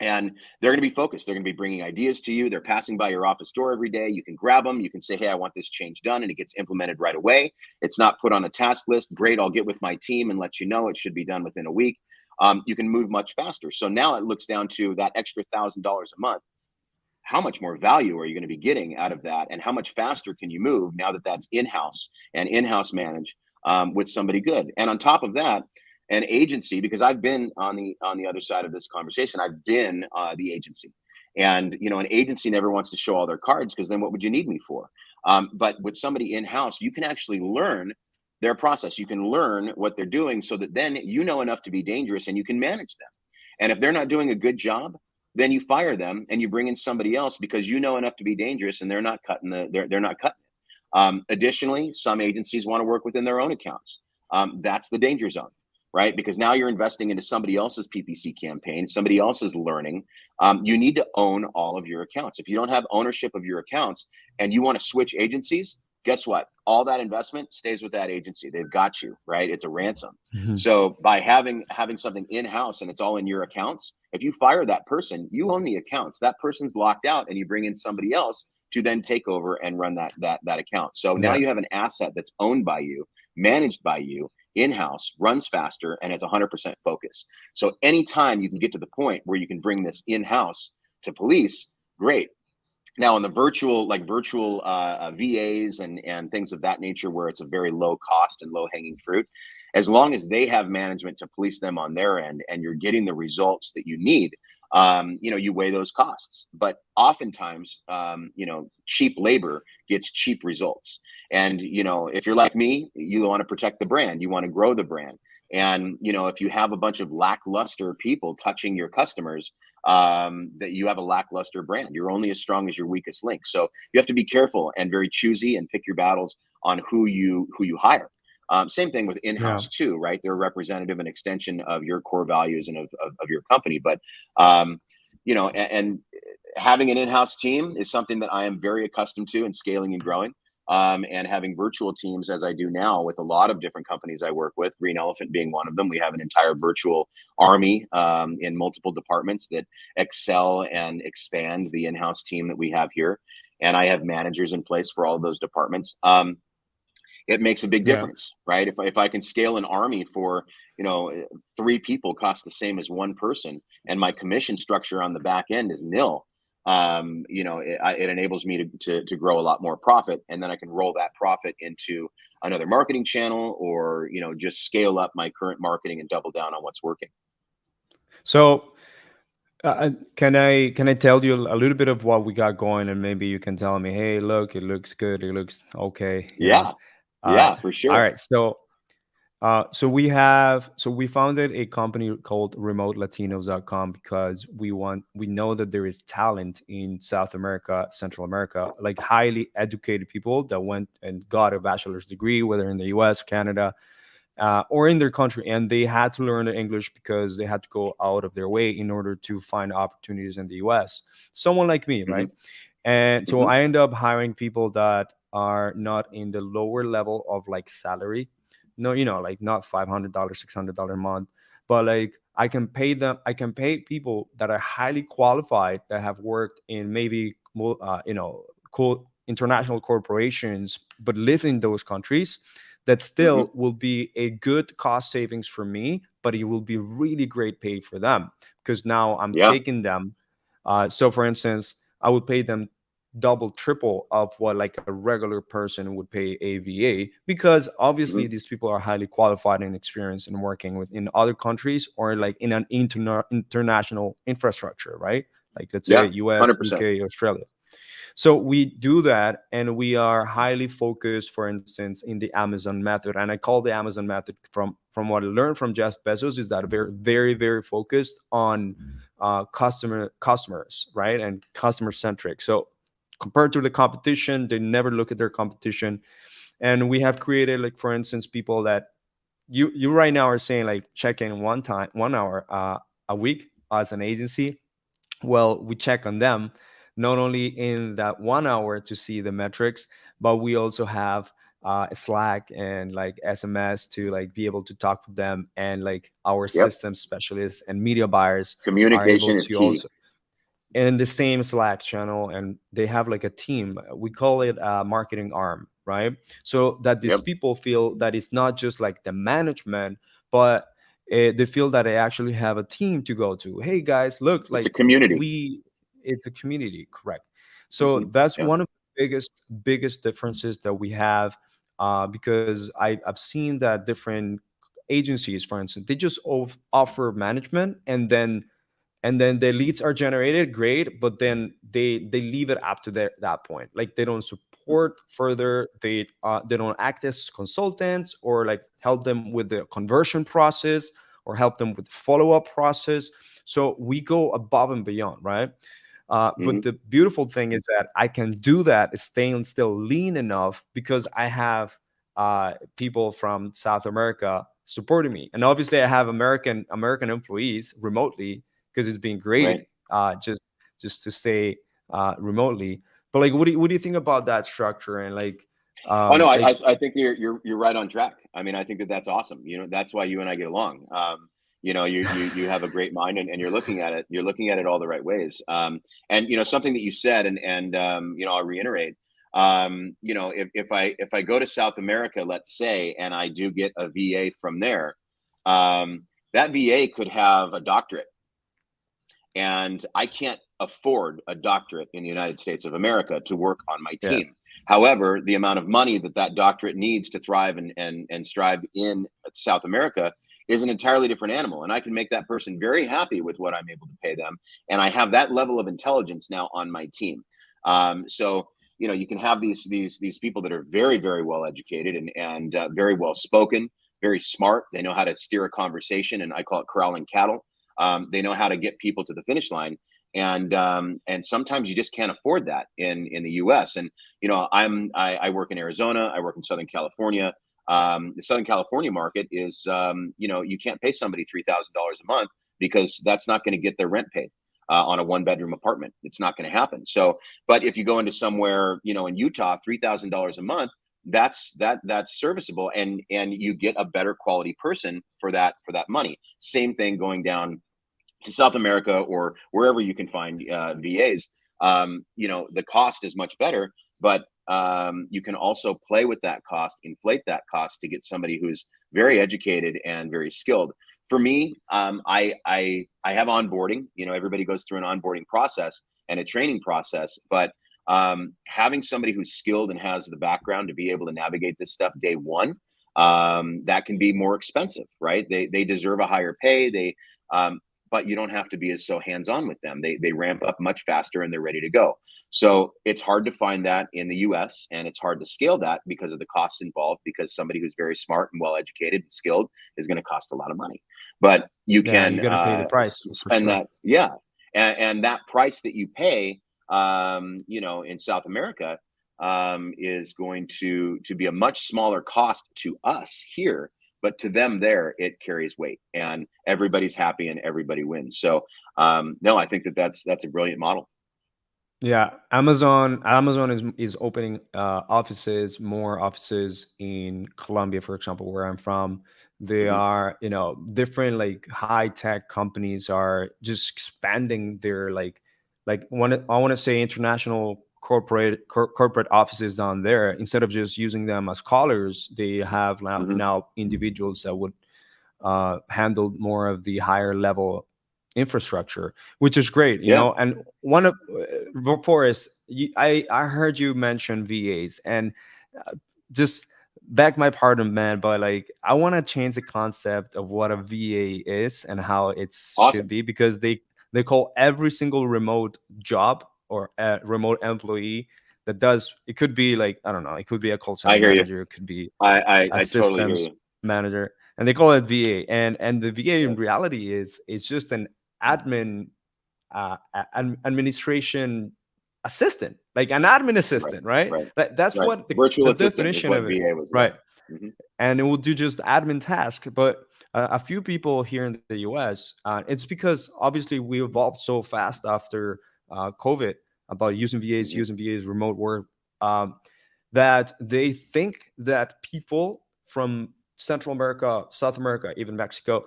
And they're going to be focused. They're going to be bringing ideas to you. They're passing by your office door every day. You can grab them. You can say, hey, I want this change done. And it gets implemented right away. It's not put on a task list. Great. I'll get with my team and let you know it should be done within a week. You can move much faster. So now it looks down to that extra $1,000 a month. How much more value are you going to be getting out of that? And how much faster can you move now that that's in-house and in-house managed with somebody good? And on top of that, an agency, because I've been on the other side of this conversation, I've been the agency, and an agency never wants to show all their cards, because then what would you need me for? But with somebody in-house, you can actually learn their process. You can learn what they're doing, so that then you know enough to be dangerous and you can manage them. And if they're not doing a good job, then you fire them and you bring in somebody else, because you know enough to be dangerous and they're not cutting they're not cutting it. Additionally, some agencies want to work within their own accounts. That's the danger zone, right? Because now you're investing into somebody else's PPC campaign, somebody else's learning. You need to own all of your accounts. If you don't have ownership of your accounts and you want to switch agencies, guess what? All that investment stays with that agency. They've got you, right? It's a ransom. Hmm. So by having something in-house and it's all in your accounts, if you fire that person, you own the accounts. That person's locked out, and you bring in somebody else to then take over and run that account. So now Yeah. you have an asset that's owned by you, managed by you, in-house, runs faster, and has 100% focus. So anytime you can get to the point where you can bring this in-house to police, great. Now, in the virtual VAs and things of that nature, where it's a very low cost and low hanging fruit, as long as they have management to police them on their end, and you're getting the results that you need, you weigh those costs. But oftentimes, cheap labor gets cheap results. And, if you're like me, you want to protect the brand, you want to grow the brand. And, if you have a bunch of lackluster people touching your customers, that you have a lackluster brand. You're only as strong as your weakest link. So you have to be careful and very choosy and pick your battles on who you hire. Same thing with Yeah. in-house too, right? They're a representative and extension of your core values and of your company. But um, and having an in-house team is something that I am very accustomed to and scaling and growing. And having virtual teams as I do now with a lot of different companies I work with, Green Elephant being one of them. We have an entire virtual army in multiple departments that excel and expand the in-house team that we have here. And I have managers in place for all of those departments. It makes a big Yeah. difference, right? If I can scale an army for, 3 people cost the same as one person, and my commission structure on the back end is nil. It enables me to grow a lot more profit, and then I can roll that profit into another marketing channel, or just scale up my current marketing and double down on what's working. So can I tell you a little bit of what we got going, and maybe you can tell me, hey, look, it looks good, it looks okay, Yeah, Uh, yeah, for all sure. right. So we founded a company called remotelatinos.com because we know that there is talent in South America, Central America, like highly educated people that went and got a bachelor's degree, whether in the US, Canada, or in their country, and they had to learn the English because they had to go out of their way in order to find opportunities in the US. Someone like me, Hmm. right? And so Hmm. I end up hiring people that are not in the lower level of like salary. No, like not $500, $600 a month, but like I can pay people that are highly qualified that have worked in maybe cool international corporations, but live in those countries. That Hmm. still will be a good cost savings for me, but it will be really great pay for them because now I'm Yeah. taking them. So, for instance, I would pay them double, triple of what like a regular person would pay a VA, because Hmm. obviously these people are highly qualified and experienced in working within other countries or like in an international infrastructure, right? Like let's say Yeah. US, 100%. UK, Australia. So we do that, and we are highly focused, for instance, in the Amazon method. And I call the Amazon method from what I learned from Jeff Bezos is that very, very, very focused on customers, right, and customer centric. So compared to the competition, they never look at their competition. And we have created, like for instance, people that you right now are saying like check in 1 hour a week as an agency. Well, we check on them not only in that 1 hour to see the metrics, but we also have Slack and like SMS to like be able to talk with them, and like our Yep. system specialists and media buyers are able Communication is to key. also in the same Slack channel, and they have like a team. We call it a marketing arm, right? So that these Yep. people feel that it's not just like the management, but they feel that they actually have a team to go to. Hey guys, look, It's a like community. it's a community, correct? So Hmm. that's Yeah. one of the biggest differences that we have, because I've seen that different agencies, for instance, they just offer management, and then the leads are generated great, but then they leave it up to that point. Like they don't support further, they don't act as consultants or like help them with the conversion process or help them with the follow-up process. So we go above and beyond, right? But Hmm. the beautiful thing is that I can do that staying still lean enough because I have people from South America supporting me, and obviously I have American employees remotely because it's been Right. great, just to stay remotely. But like, what do you think about that structure, and Oh no, like I think you're right on track. I mean, I think that that's awesome. That's why you and I get along. You have a great mind, and you're looking at it. You're looking at it all the right ways. And something that you said, and I'll reiterate. If I go to South America, let's say, and I do get a VA from there, that VA could have a doctorate, and I can't afford a doctorate in the United States of America to work on my yeah, team. However, the amount of money that doctorate needs to thrive and strive in South America is an entirely different animal, and I can make that person very happy with what I'm able to pay them, and I have that level of intelligence now on my team. So you can have these people that are very, very well educated and very well spoken, very smart. They know how to steer a conversation, and I call it corralling cattle. They know how to get people to the finish line, and sometimes you just can't afford that in the U.S. And I work in Arizona, I work in Southern California. The Southern California market is, you can't pay somebody $3,000 a month because that's not going to get their rent paid on a 1-bedroom apartment. It's not going to happen. So, but if you go into somewhere, in Utah, $3,000 a month, that's serviceable, and you get a better quality person for that money. Same thing going down to South America or wherever you can find VAs. The cost is much better, but you can also play with that cost, inflate that cost to get somebody who's very educated and very skilled. For me, I have onboarding. Everybody goes through an onboarding process and a training process, but having somebody who's skilled and has the background to be able to navigate this stuff day one, that can be more expensive, right? They deserve a higher pay. But you don't have to be so hands-on with them. They ramp up much faster and they're ready to go. So it's hard to find that in the US, and it's hard to scale that because of the costs involved, because somebody who's very smart and well-educated and skilled is going to cost a lot of money. But you can you're gonna pay the price spend that. Yeah. And that price that you pay, in South America, is going to be a much smaller cost to us here, but to them there, it carries weight, and everybody's happy and everybody wins. So no, I think that's a brilliant model. Yeah, Amazon is opening more offices in Colombia, for example, where I'm from. They Mhm. are, different like high tech companies are just expanding their I want to say international corporate offices down there. Instead of just using them as callers, they have Mhm. now individuals that would handle more of the higher level infrastructure, which is great, Yeah. And one of Forrest, I heard you mention VAs, and uh, just beg my pardon, man, but like I want to change the concept of what a VA is and how it should Awesome. be, because they call every single remote job or a remote employee that does, it could be like, I don't know, it could be a call center I hear you. manager, it could be a I totally hear systems you. manager, and they call it VA. And the VA in reality is it's just an admin administration assistant, like an admin Right. assistant, right? Right. That's Right. what Virtual the assistant is definition what of it, VA was. Yeah. right? Hmm. And it will do just admin task. But a few people here in the US, it's because obviously we evolved so fast after COVID about Hmm. using VAs, remote work, um, that they think that people from Central America, South America, even Mexico,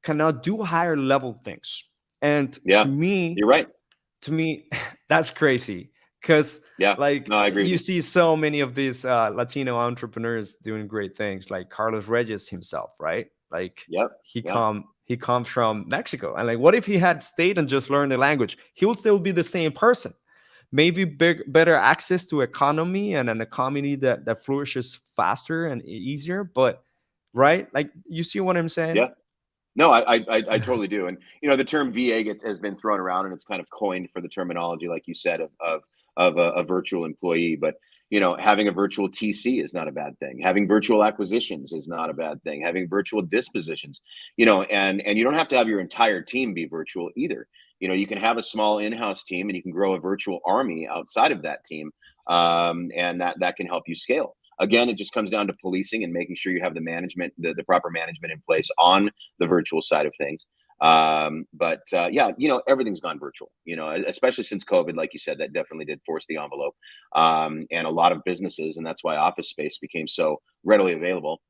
cannot do higher level things. And Yeah. You're right. to me, that's crazy, because Yeah. like No, I agree with you you. see so many of these Latino entrepreneurs doing great things, like Carlos Reyes himself, right? Like Yep. Yeah. he comes from Mexico, and like, what if he had stayed and just learned the language? He would still be the same person, maybe better access to economy, and an economy that flourishes faster and easier. But right, like, you see what I'm saying? Yeah. No, I totally do. And the term VA has been thrown around, and it's kind of coined for the terminology, like you said, of a virtual employee. But having a virtual TC is not a bad thing. Having virtual acquisitions is not a bad thing. Having virtual dispositions, and you don't have to have your entire team be virtual either. You can have a small in-house team, and you can grow a virtual army outside of that team, and that can help you scale. Again, it just comes down to policing and making sure you have the management, the proper management in place on the virtual side of things. But yeah, everything's gone virtual, especially since COVID. Like you said, that definitely did force the envelope. And a lot of businesses, and that's why office space became so readily available.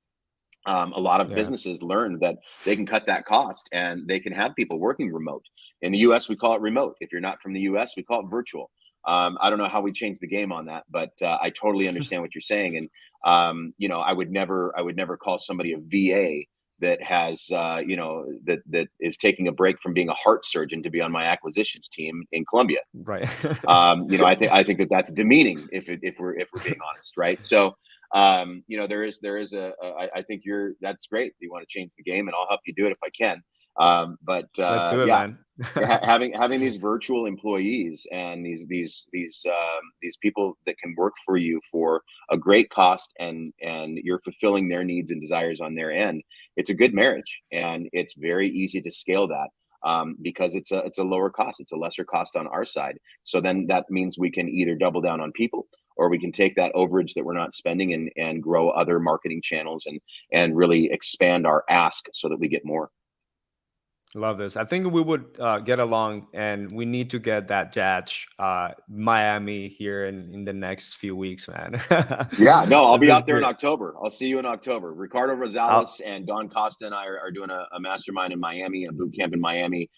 A lot of Yeah. businesses learned that they can cut that cost and they can have people working remote. In the US, we call it remote. If you're not from the US, we call it virtual. I don't know how we changed the game on that, but I totally understand what you're saying. And I would never call somebody a VA that has, that is taking a break from being a heart surgeon to be on my acquisitions team in Colombia. Right. I think that's demeaning if we're being honest, right? So, there is I think that's great. You want to change the game, and I'll help you do it if I can. But Let's do it, yeah, man. having these virtual employees and these people that can work for you for a great cost, and you're fulfilling their needs and desires on their end. It's a good marriage, and it's very easy to scale that. Because it's a lower cost, it's a lesser cost on our side. So then that means we can either double down on people, or we can take that overage that we're not spending and grow other marketing channels and really expand our ask so that we get more. Love this. I think we would get along, and we need to get that Judge Miami here in the next few weeks, man. Yeah, no, I'll This be is out there in great. October. I'll see you in October. Ricardo I'll, Rosales and Don Costa and I are doing a mastermind in Miami, a boot camp in Miami.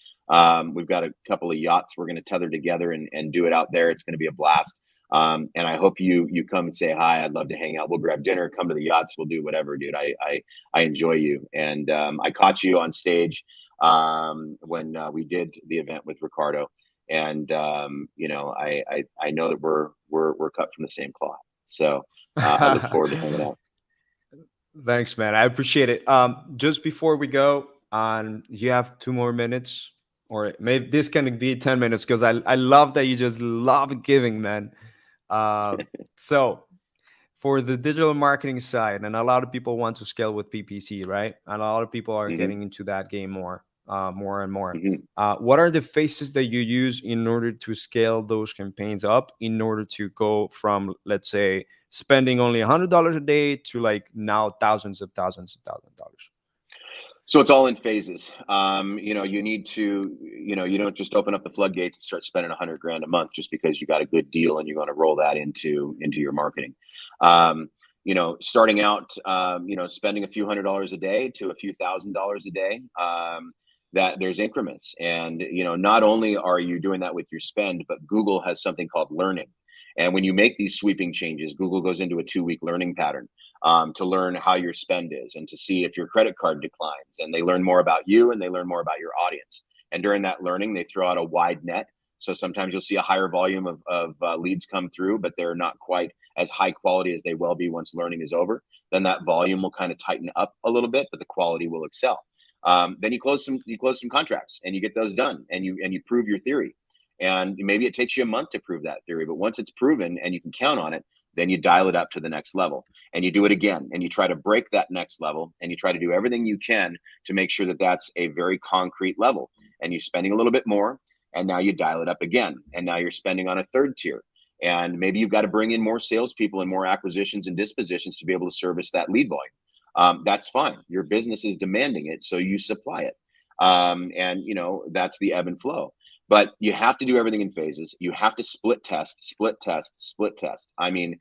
We've got a couple of yachts we're going to tether together and do it out there. It's going to be a blast. And I hope you come and say hi. I'd love to hang out. We'll grab dinner, come to the yachts. We'll do whatever, dude. I enjoy you. And I caught you on stage when we did the event with Ricardo. And you know, I know that we're cut from the same cloth. So I look forward to hanging out. Thanks, man. I appreciate it. Just before we go on, you have 2 more minutes, or maybe this can be 10 minutes, because I love that you just love giving, man. So for the digital marketing side, and a lot of people want to scale with PPC, right? And a lot of people are Hmm. getting into that game more and more. Hmm. What are the phases that you use in order to scale those campaigns up, in order to go from, let's say, spending only $100 a day to like now thousands of dollars? So it's all in phases. You know, you need to, you know, you don't just open up the floodgates and start spending 100 grand a month just because you got a good deal and you're going to roll that into your marketing. You know, starting out, you know, spending a few $100s a day to a few $1,000s a day. That there's increments, and you know, not only are you doing that with your spend, but Google has something called learning. And when you make these sweeping changes, Google goes into a 2-week learning pattern to learn how your spend is and to see if your credit card declines. And they learn more about you and they learn more about your audience. And during that learning, they throw out a wide net. So sometimes you'll see a higher volume of leads come through, but they're not quite as high quality as they will be once learning is over. Then that volume will kind of tighten up a little bit, but the quality will excel. Then you close some contracts and you get those done, and you prove your theory. And maybe it takes you a month to prove that theory, but once it's proven and you can count on it, then you dial it up to the next level and you do it again, and you try to break that next level, and you try to do everything you can to make sure that that's a very concrete level, and you're spending a little bit more, and now you dial it up again, and now you're spending on a third tier, and maybe you've got to bring in more salespeople and more acquisitions and dispositions to be able to service that lead volume. That's fine. Your business is demanding it, so you supply it. And you know, that's the ebb and flow. But you have to do everything in phases. You have to split test, split test, split test. I mean,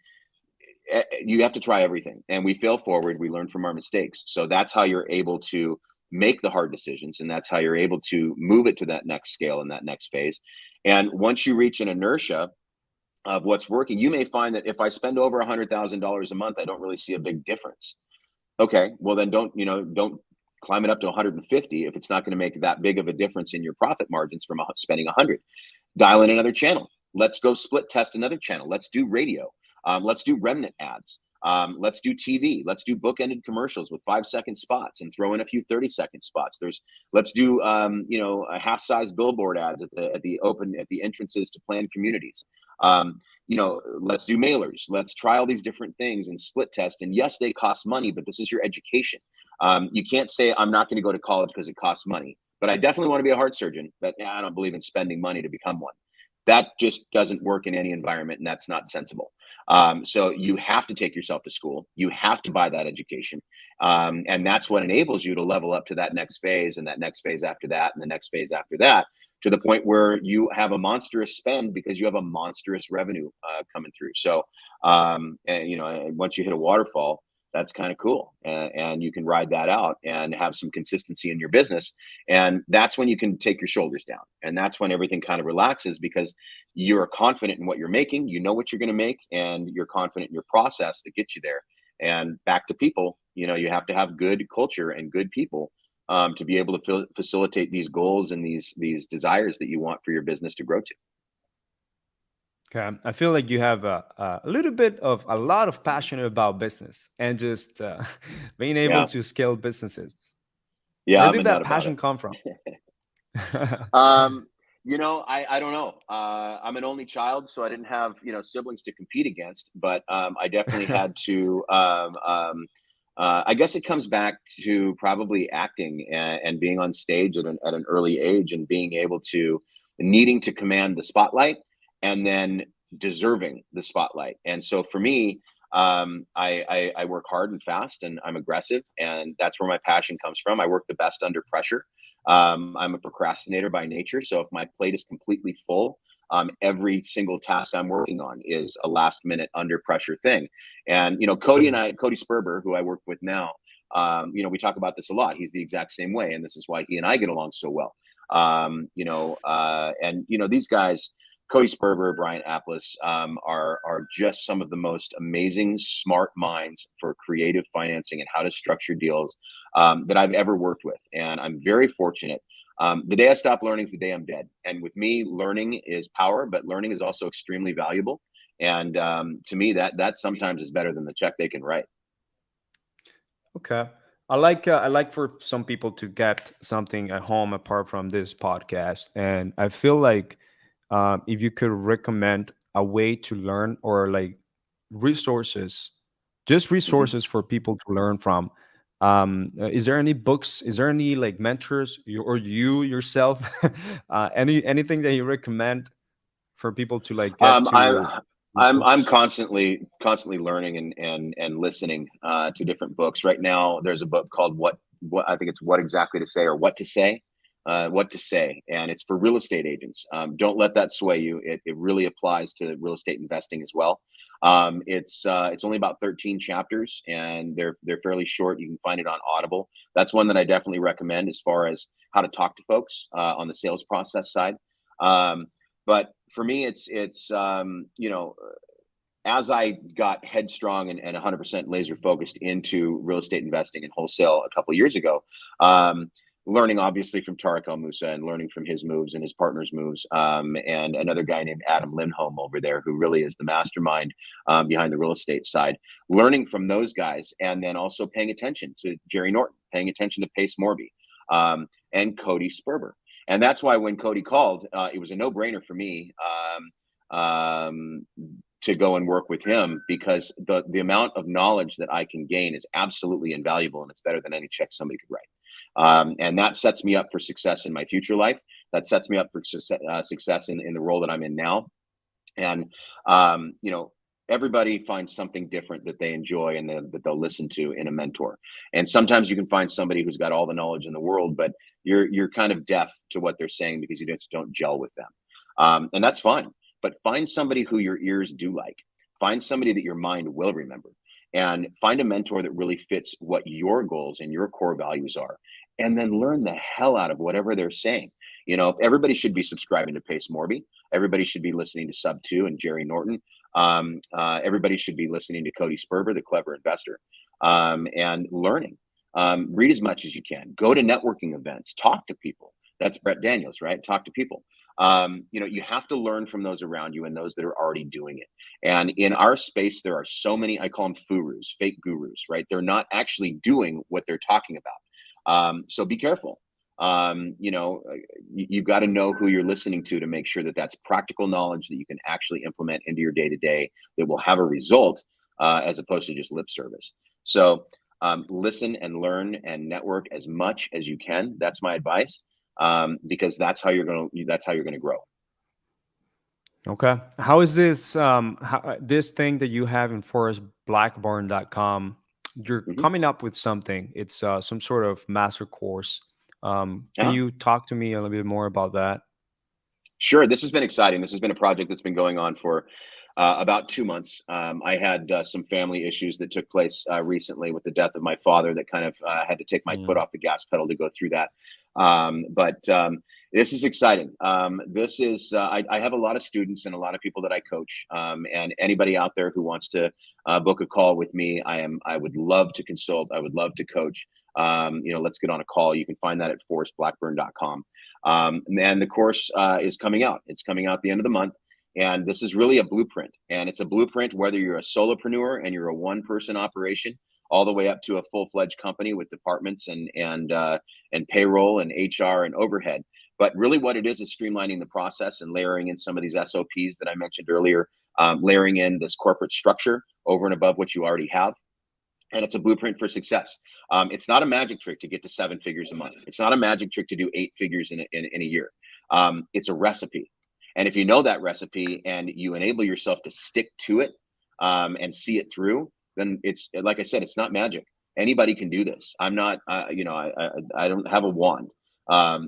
you have to try everything. And we fail forward. We learn from our mistakes. So that's how you're able to make the hard decisions. And that's how you're able to move it to that next scale and that next phase. And once you reach an inertia of what's working, you may find that if I spend over $100,000 a month, I don't really see a big difference. Okay, well then don't climb it up to 150 if it's not going to make that big of a difference in your profit margins from spending 100. Dial in another channel. Let's go split test another channel. Let's do radio. Let's do remnant ads. Let's do TV. Let's do bookended commercials with 5-second spots and throw in a few 30-second spots. Let's do you know, a half-size billboard ads at the entrances to planned communities. You know, let's do mailers. Let's try all these different things and split test. And yes, they cost money, but this is your education. You can't say I'm not going to go to college because it costs money, but I definitely want to be a heart surgeon, but I don't believe in spending money to become one. That just doesn't work in any environment, and that's not sensible. So you have to take yourself to school. You have to buy that education. And that's what enables you to level up to that next phase, and that next phase after that, and the next phase after that, to the point where you have a monstrous spend because you have a monstrous revenue coming through. So, and, you know, once you hit a waterfall, that's kind of cool. And you can ride that out and have some consistency in your business. And that's when you can take your shoulders down. And that's when everything kind of relaxes, because you're confident in what you're making, you know what you're going to make, and you're confident in your process that gets you there. And back to people, you know, you have to have good culture and good people to be able to facilitate these goals and these desires that you want for your business to grow to. Okay, I feel like you have a little bit of a lot of passion about business and just being able Yeah. to scale businesses. Yeah. Where I'm a did nut that about passion it. come from? You know, I don't know. I'm an only child, so I didn't have, you know, siblings to compete against, but I definitely had to, I guess it comes back to probably acting and being on stage at an early age, and being able to needing to command the spotlight, and then deserving the spotlight. And so for me, I work hard and fast, and I'm aggressive, and that's where my passion comes from. I work the best under pressure. I'm a procrastinator by nature, so if my plate is completely full, every single task I'm working on is a last minute under pressure thing. And Cody Sperber, who I work with now, we talk about this a lot. He's the exact same way, and this is why he and I get along so well. These guys, Cody Sperber, Brian Apples, are just some of the most amazing, smart minds for creative financing and how to structure deals that I've ever worked with. And I'm very fortunate. The day I stop learning is the day I'm dead. And with me, learning is power, but learning is also extremely valuable. And to me, that sometimes is better than the check they can write. Okay. I like for some people to get something at home apart from this podcast, and I feel like if you could recommend a way to learn, or like resources, just resources for people to learn from. Is there any books? Is there any like mentors, or you yourself? Anything that you recommend for people to like get to? I'm constantly learning and listening to different books. Right now, there's a book called what I think it's What Exactly to Say, or What to Say. What to Say, and it's for real estate agents. Don't let that sway you. It really applies to real estate investing as well. It's only about 13 chapters, and they're fairly short. You can find it on Audible. That's one that I definitely recommend as far as how to talk to folks on the sales process side. But for me, it's as I got headstrong and 100% laser focused into real estate investing and wholesale a couple of years ago, learning obviously from Tariq El Moussa and learning from his moves and his partner's moves, and another guy named Adam Lindholm over there, who really is the mastermind behind the real estate side, learning from those guys, and then also paying attention to Jerry Norton, paying attention to Pace Morby, and Cody Sperber. And that's why when Cody called, it was a no-brainer for me to go and work with him, because the amount of knowledge that I can gain is absolutely invaluable, and it's better than any check somebody could write. And that sets me up for success in my future life. That sets me up for success in the role that I'm in now. And, everybody finds something different that they enjoy and that they'll listen to in a mentor. And sometimes you can find somebody who's got all the knowledge in the world, but you're kind of deaf to what they're saying because you don't gel with them. And that's fine. But find somebody who your ears do like. Find somebody that your mind will remember. And find a mentor that really fits what your goals and your core values are. And then learn the hell out of whatever they're saying. Everybody should be subscribing to Pace Morby. Everybody should be listening to Sub 2 and Jerry Norton. Everybody should be listening to Cody Sperber, the clever investor, and learning. Read as much as you can. Go to networking events. Talk to people. That's Brett Daniels, right? Talk to people. You have to learn from those around you and those that are already doing it. And in our space, there are so many, I call them furus, fake gurus, right? They're not actually doing what they're talking about. So be careful. You've got to know who you're listening to make sure that that's practical knowledge that you can actually implement into your day-to-day that will have a result, as opposed to just lip service. So listen and learn and network as much as you can. That's my advice. Because that's how you're going to grow. Okay. How is this this thing that you have in forrestblackburn.com? You're coming up with something. It's some sort of master course. Can you talk to me a little bit more about that? Sure. This has been exciting. This has been a project that's been going on for about 2 months. I had some family issues that took place recently with the death of my father that kind of had to take my foot off the gas pedal to go through that. But this is exciting. This is I have a lot of students and a lot of people that I coach, and anybody out there who wants to book a call with me, I would love to consult. I would love to coach. Let's get on a call. You can find that at forrestblackburn.com. And the course is coming out. It's coming out at the end of the month. And this is really a blueprint. And it's a blueprint whether you're a solopreneur and you're a one-person operation, all the way up to a full-fledged company with departments and payroll and HR and overhead. But really what it is streamlining the process and layering in some of these SOPs that I mentioned earlier, layering in this corporate structure over and above what you already have. And it's a blueprint for success. It's not a magic trick to get to 7 figures a month. It's not a magic trick to do 8 figures in a year. It's a recipe. And if you know that recipe and you enable yourself to stick to it, and see it through, then it's like I said, it's not magic. Anybody can do this. I'm not, I don't have a wand.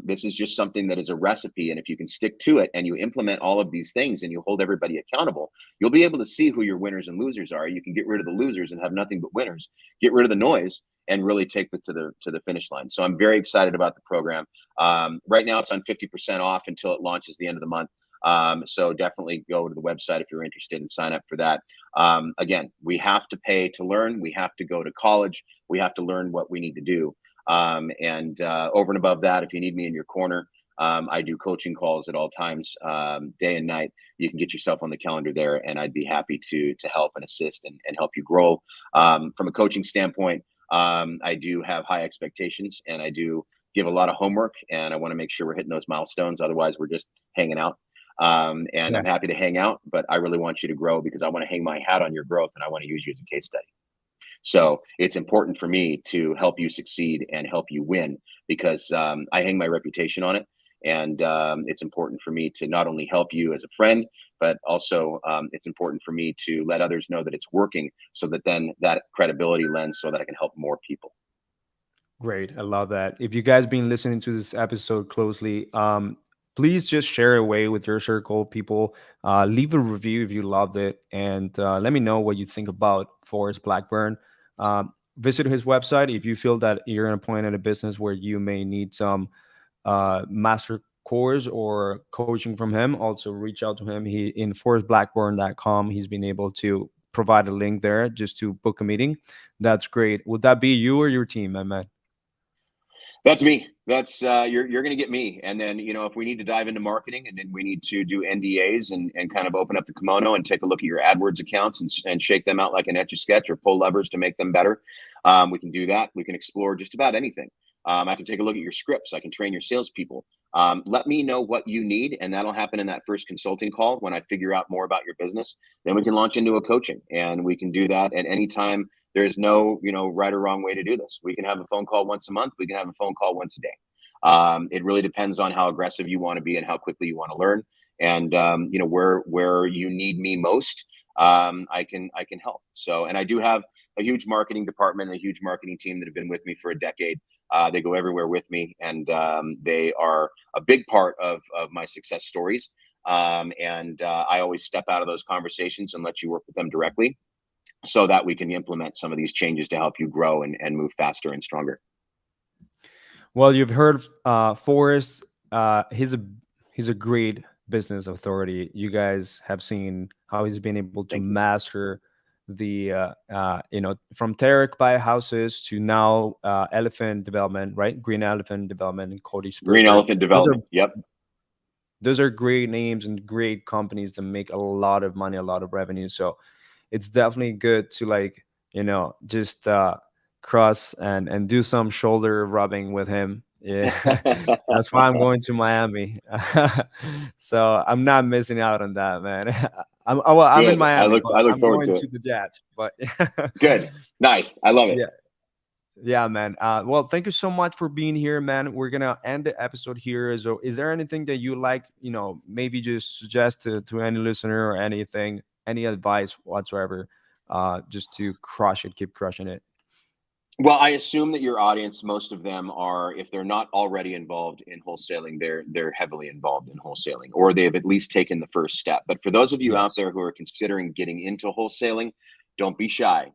This is just something that is a recipe. And if you can stick to it and you implement all of these things and you hold everybody accountable, you'll be able to see who your winners and losers are. You can get rid of the losers and have nothing but winners, get rid of the noise and really take it to the finish line. So I'm very excited about the program. Right now it's on 50% off until it launches the end of the month. So definitely go to the website if you're interested and sign up for that. Again, we have to pay to learn. We have to go to college. We have to learn what we need to do. And over and above that, if you need me in your corner, I do coaching calls at all times, day and night. You can get yourself on the calendar there, and I'd be happy to help and assist and help you grow. From a coaching standpoint, I do have high expectations, and I do give a lot of homework, and I want to make sure we're hitting those milestones. Otherwise, we're just hanging out. And Yeah. I'm happy to hang out, but I really want you to grow because I want to hang my hat on your growth and I want to use you as a case study. So it's important for me to help you succeed and help you win because I hang my reputation on it. And it's important for me to not only help you as a friend, but also it's important for me to let others know that it's working so that then that credibility lends so that I can help more people. Great. I love that. If you guys been listening to this episode closely, please just share it away with your circle of people. Leave a review if you loved it, and let me know what you think about Forrest Blackburn. Visit his website if you feel that you're in a point in a business where you may need some master course or coaching from him. Also, reach out to him. He in forrestblackburn.com. He's been able to provide a link there just to book a meeting. That's great. Would that be you or your team, my man? That's me. That's you're going to get me. And then, if we need to dive into marketing and then we need to do NDAs and kind of open up the kimono and take a look at your AdWords accounts and shake them out like an Etch a Sketch or pull levers to make them better. We can do that. We can explore just about anything. I can take a look at your scripts. I can train your salespeople. Let me know what you need. And that'll happen in that first consulting call when I figure out more about your business. Then we can launch into a coaching and we can do that at any time. There's no, right or wrong way to do this. We can have a phone call once a month. We can have a phone call once a day. It really depends on how aggressive you want to be and how quickly you want to learn. And, where you need me most, I can help. So, and I do have a huge marketing department, a huge marketing team that have been with me for a decade. They go everywhere with me and they are a big part of my success stories. And I always step out of those conversations and let you work with them directly, so that we can implement some of these changes to help you grow and move faster and stronger. Well, you've heard Forrest. He's a great business authority. You guys have seen how he's been able to master the from Tarek buy houses to now elephant development, right? Green Elephant Development and Cody Spurgeon. Green Elephant Development. Yep. Those are great names and great companies that make a lot of money, a lot of revenue. So it's definitely good to just cross and do some shoulder rubbing with him. Yeah, that's why I'm going to Miami. So I'm not missing out on that, man. I'm in Miami. I look forward going to to the Jet, but good, nice. I love it. Yeah, man. Well, thank you so much for being here, man. We're gonna end the episode here. So, is there anything that you like, maybe just suggest to any listener or anything, any advice whatsoever, just to keep crushing it? Well, I assume that your audience, most of them are, if they're not already involved in wholesaling, they're heavily involved in wholesaling, or they've at least taken the first step. But for those of you out there who are considering getting into wholesaling, don't be shy.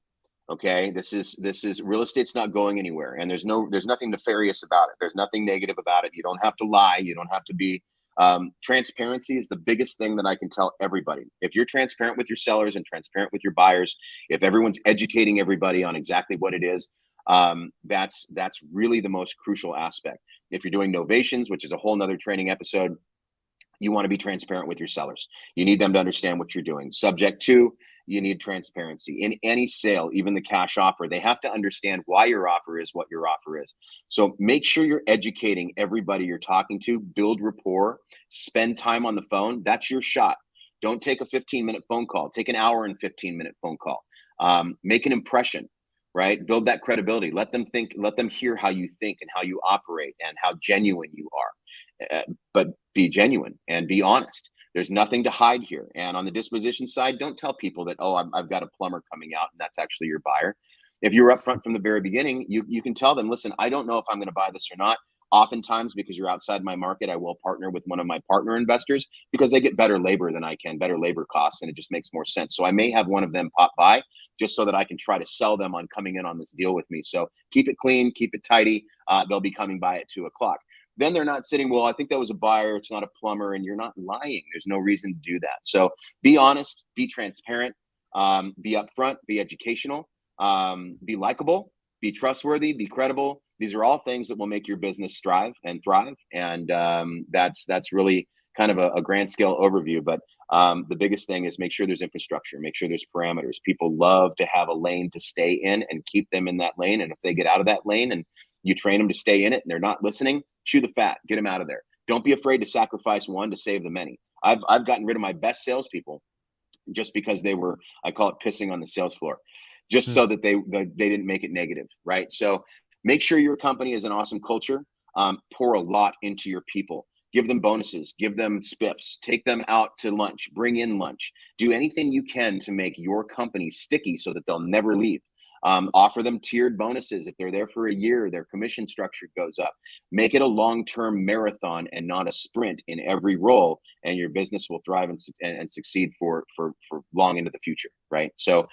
Okay, this is real estate's not going anywhere, and there's nothing nefarious about it. There's nothing negative about it. You don't have to lie. You don't have to be. Transparency is the biggest thing that I can tell everybody. If you're transparent with your sellers and transparent with your buyers, if everyone's educating everybody on exactly what it is, that's really the most crucial aspect. If you're doing novations, which is a whole nother training episode, you want to be transparent with your sellers. You need them to understand what you're doing. Subject to, you need transparency. In any sale, even the cash offer, they have to understand why your offer is what your offer is. So make sure you're educating everybody you're talking to, build rapport, spend time on the phone. That's your shot. Don't take a 15-minute phone call. Take an hour and 15-minute phone call. Make an impression, right? Build that credibility. Let them hear how you think and how you operate and how genuine you are. But be genuine and be honest. There's nothing to hide here. And on the disposition side, don't tell people that, oh, I've got a plumber coming out and that's actually your buyer. If you're upfront from the very beginning, you can tell them, listen, I don't know if I'm going to buy this or not. Oftentimes, because you're outside my market, I will partner with one of my partner investors because they get better labor than I can, better labor costs, and it just makes more sense. So I may have one of them pop by just so that I can try to sell them on coming in on this deal with me. So keep it clean, keep it tidy. They'll be coming by at 2 o'clock. Then they're not sitting, well, I think that was a buyer, it's not a plumber, and you're not lying. There's no reason to do that. So be honest, be transparent, be upfront, be educational, be likable, be trustworthy, be credible. These are all things that will make your business strive and thrive. And that's really kind of a grand scale overview. But the biggest thing is make sure there's infrastructure, make sure there's parameters. People love to have a lane to stay in and keep them in that lane. And if they get out of that lane and you train them to stay in it and they're not listening, chew the fat, get them out of there. Don't be afraid to sacrifice one to save the many. I've gotten rid of my best salespeople just because they were, I call it pissing on the sales floor, just so that they didn't make it negative, right? So make sure your company is an awesome culture. Pour a lot into your people. Give them bonuses, give them spiffs, take them out to lunch, bring in lunch. Do anything you can to make your company sticky so that they'll never leave. Offer them tiered bonuses. If they're there for a year, their commission structure goes up. Make it a long-term marathon and not a sprint in every role, and your business will thrive and succeed for long into the future, right? So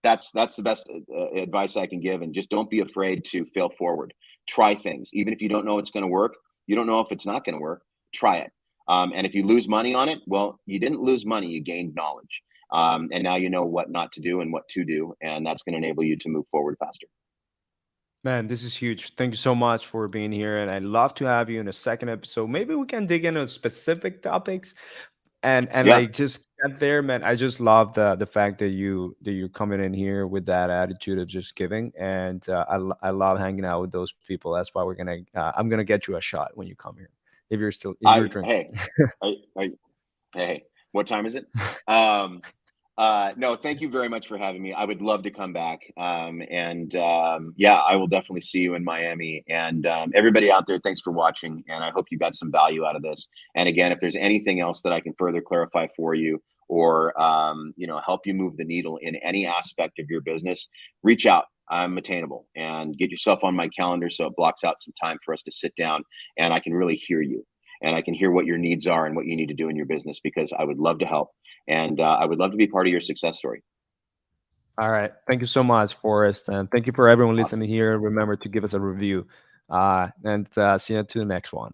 that's the best advice I can give. And just don't be afraid to fail forward. Try things. Even if you don't know it's going to work, you don't know if it's not going to work, try it. And if you lose money on it, well, you didn't lose money, you gained knowledge. And now you know what not to do and what to do. And that's going to enable you to move forward faster. Man, this is huge. Thank you so much for being here. And I'd love to have you in a second episode. Maybe we can dig into specific topics and Yeah. like just get there, man. I just love the fact that you're coming in here with that attitude of just giving. And I love hanging out with those people. That's why I'm gonna get you a shot when you come here. If you're drinking. Hey, what time is it? No, thank you very much for having me. I would love to come back. Yeah, I will definitely see you in Miami. And everybody out there, thanks for watching. And I hope you got some value out of this. And again, if there's anything else that I can further clarify for you or, help you move the needle in any aspect of your business, reach out. I'm attainable, and get yourself on my calendar so it blocks out some time for us to sit down and I can really hear you. And I can hear what your needs are and what you need to do in your business, because I would love to help. And I would love to be part of your success story. All right. Thank you so much, Forrest. And thank you for everyone Awesome. listening here. Remember to give us a review. And see you to the next one.